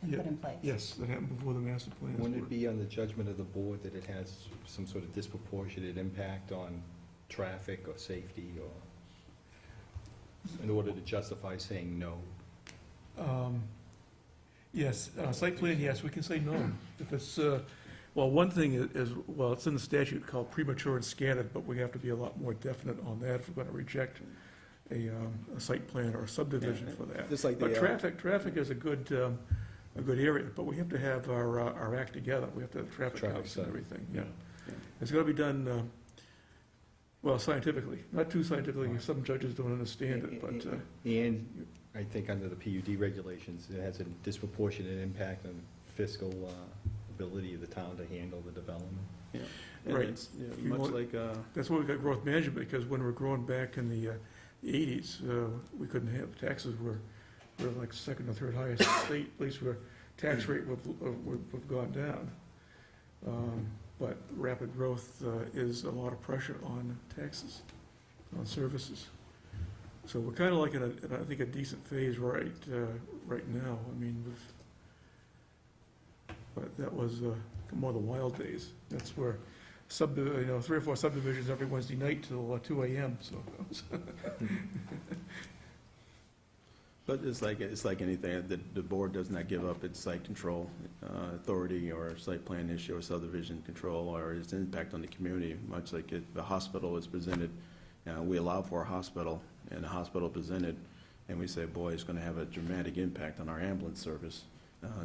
put in place. Yes, that happened before the master plan. Wouldn't it be on the judgment of the board that it has some sort of disproportionate impact on traffic or safety, or in order to justify saying no? Yes, site plan, yes, we can say no. If it's, one thing is, it's in the statute called premature and scattered, but we have to be a lot more definite on that if we're gonna reject a site plan or a subdivision for that. Just like But traffic is a good area, but we have to have our act together. We have to have traffic counts and everything, yeah. It's gotta be done, scientifically, not too scientifically, some judges don't understand it, but, And I think under the PUD regulations, it has a disproportionate impact on fiscal ability of the town to handle the development. Yeah. And Right. it's, you know, If you much want- like, That's why we got growth management, because when we were growing back in the 80s, we couldn't have, taxes were like second or third highest state, at least where tax rate would have gone down. But rapid growth is a lot of pressure on taxes, on services. So we're kind of like in I think, a decent phase right now. I mean, but that was more the wild days. That's where 3 or 4 subdivisions every Wednesday night till 2 a.m., so. but it's like anything, the board does not give up its site control authority or site plan issue or subdivision control or its impact on the community, much like if the hospital is presented, we allow for a hospital, and the hospital presented, and we say, boy, it's gonna have a dramatic impact on our ambulance service.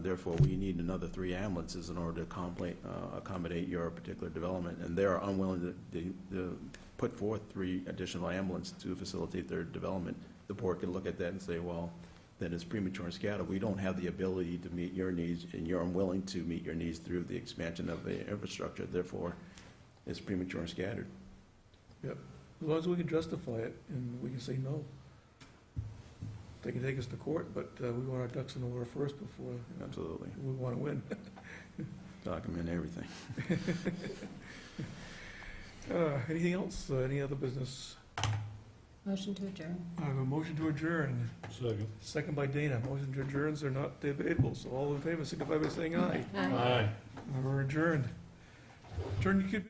Therefore, we need another 3 ambulances in order to accommodate your particular development, and they're unwilling to put forth 3 additional ambulances to facilitate their development. The board can look at that and say, well, then it's premature and scattered. We don't have the ability to meet your needs, and you're unwilling to meet your needs through the expansion of the infrastructure. Therefore, it's premature and scattered. Yep, as long as we can justify it and we can say no. They can take us to court, but we want our ducks in order first before Absolutely. we want to win. Document everything. Anything else? Any other business? Motion to adjourn. I have a motion to adjourn. Second. Second by Dana. Motion to adjourns are not debatable, so all in favor signify by saying aye. Aye. We're adjourned. Turn your kid.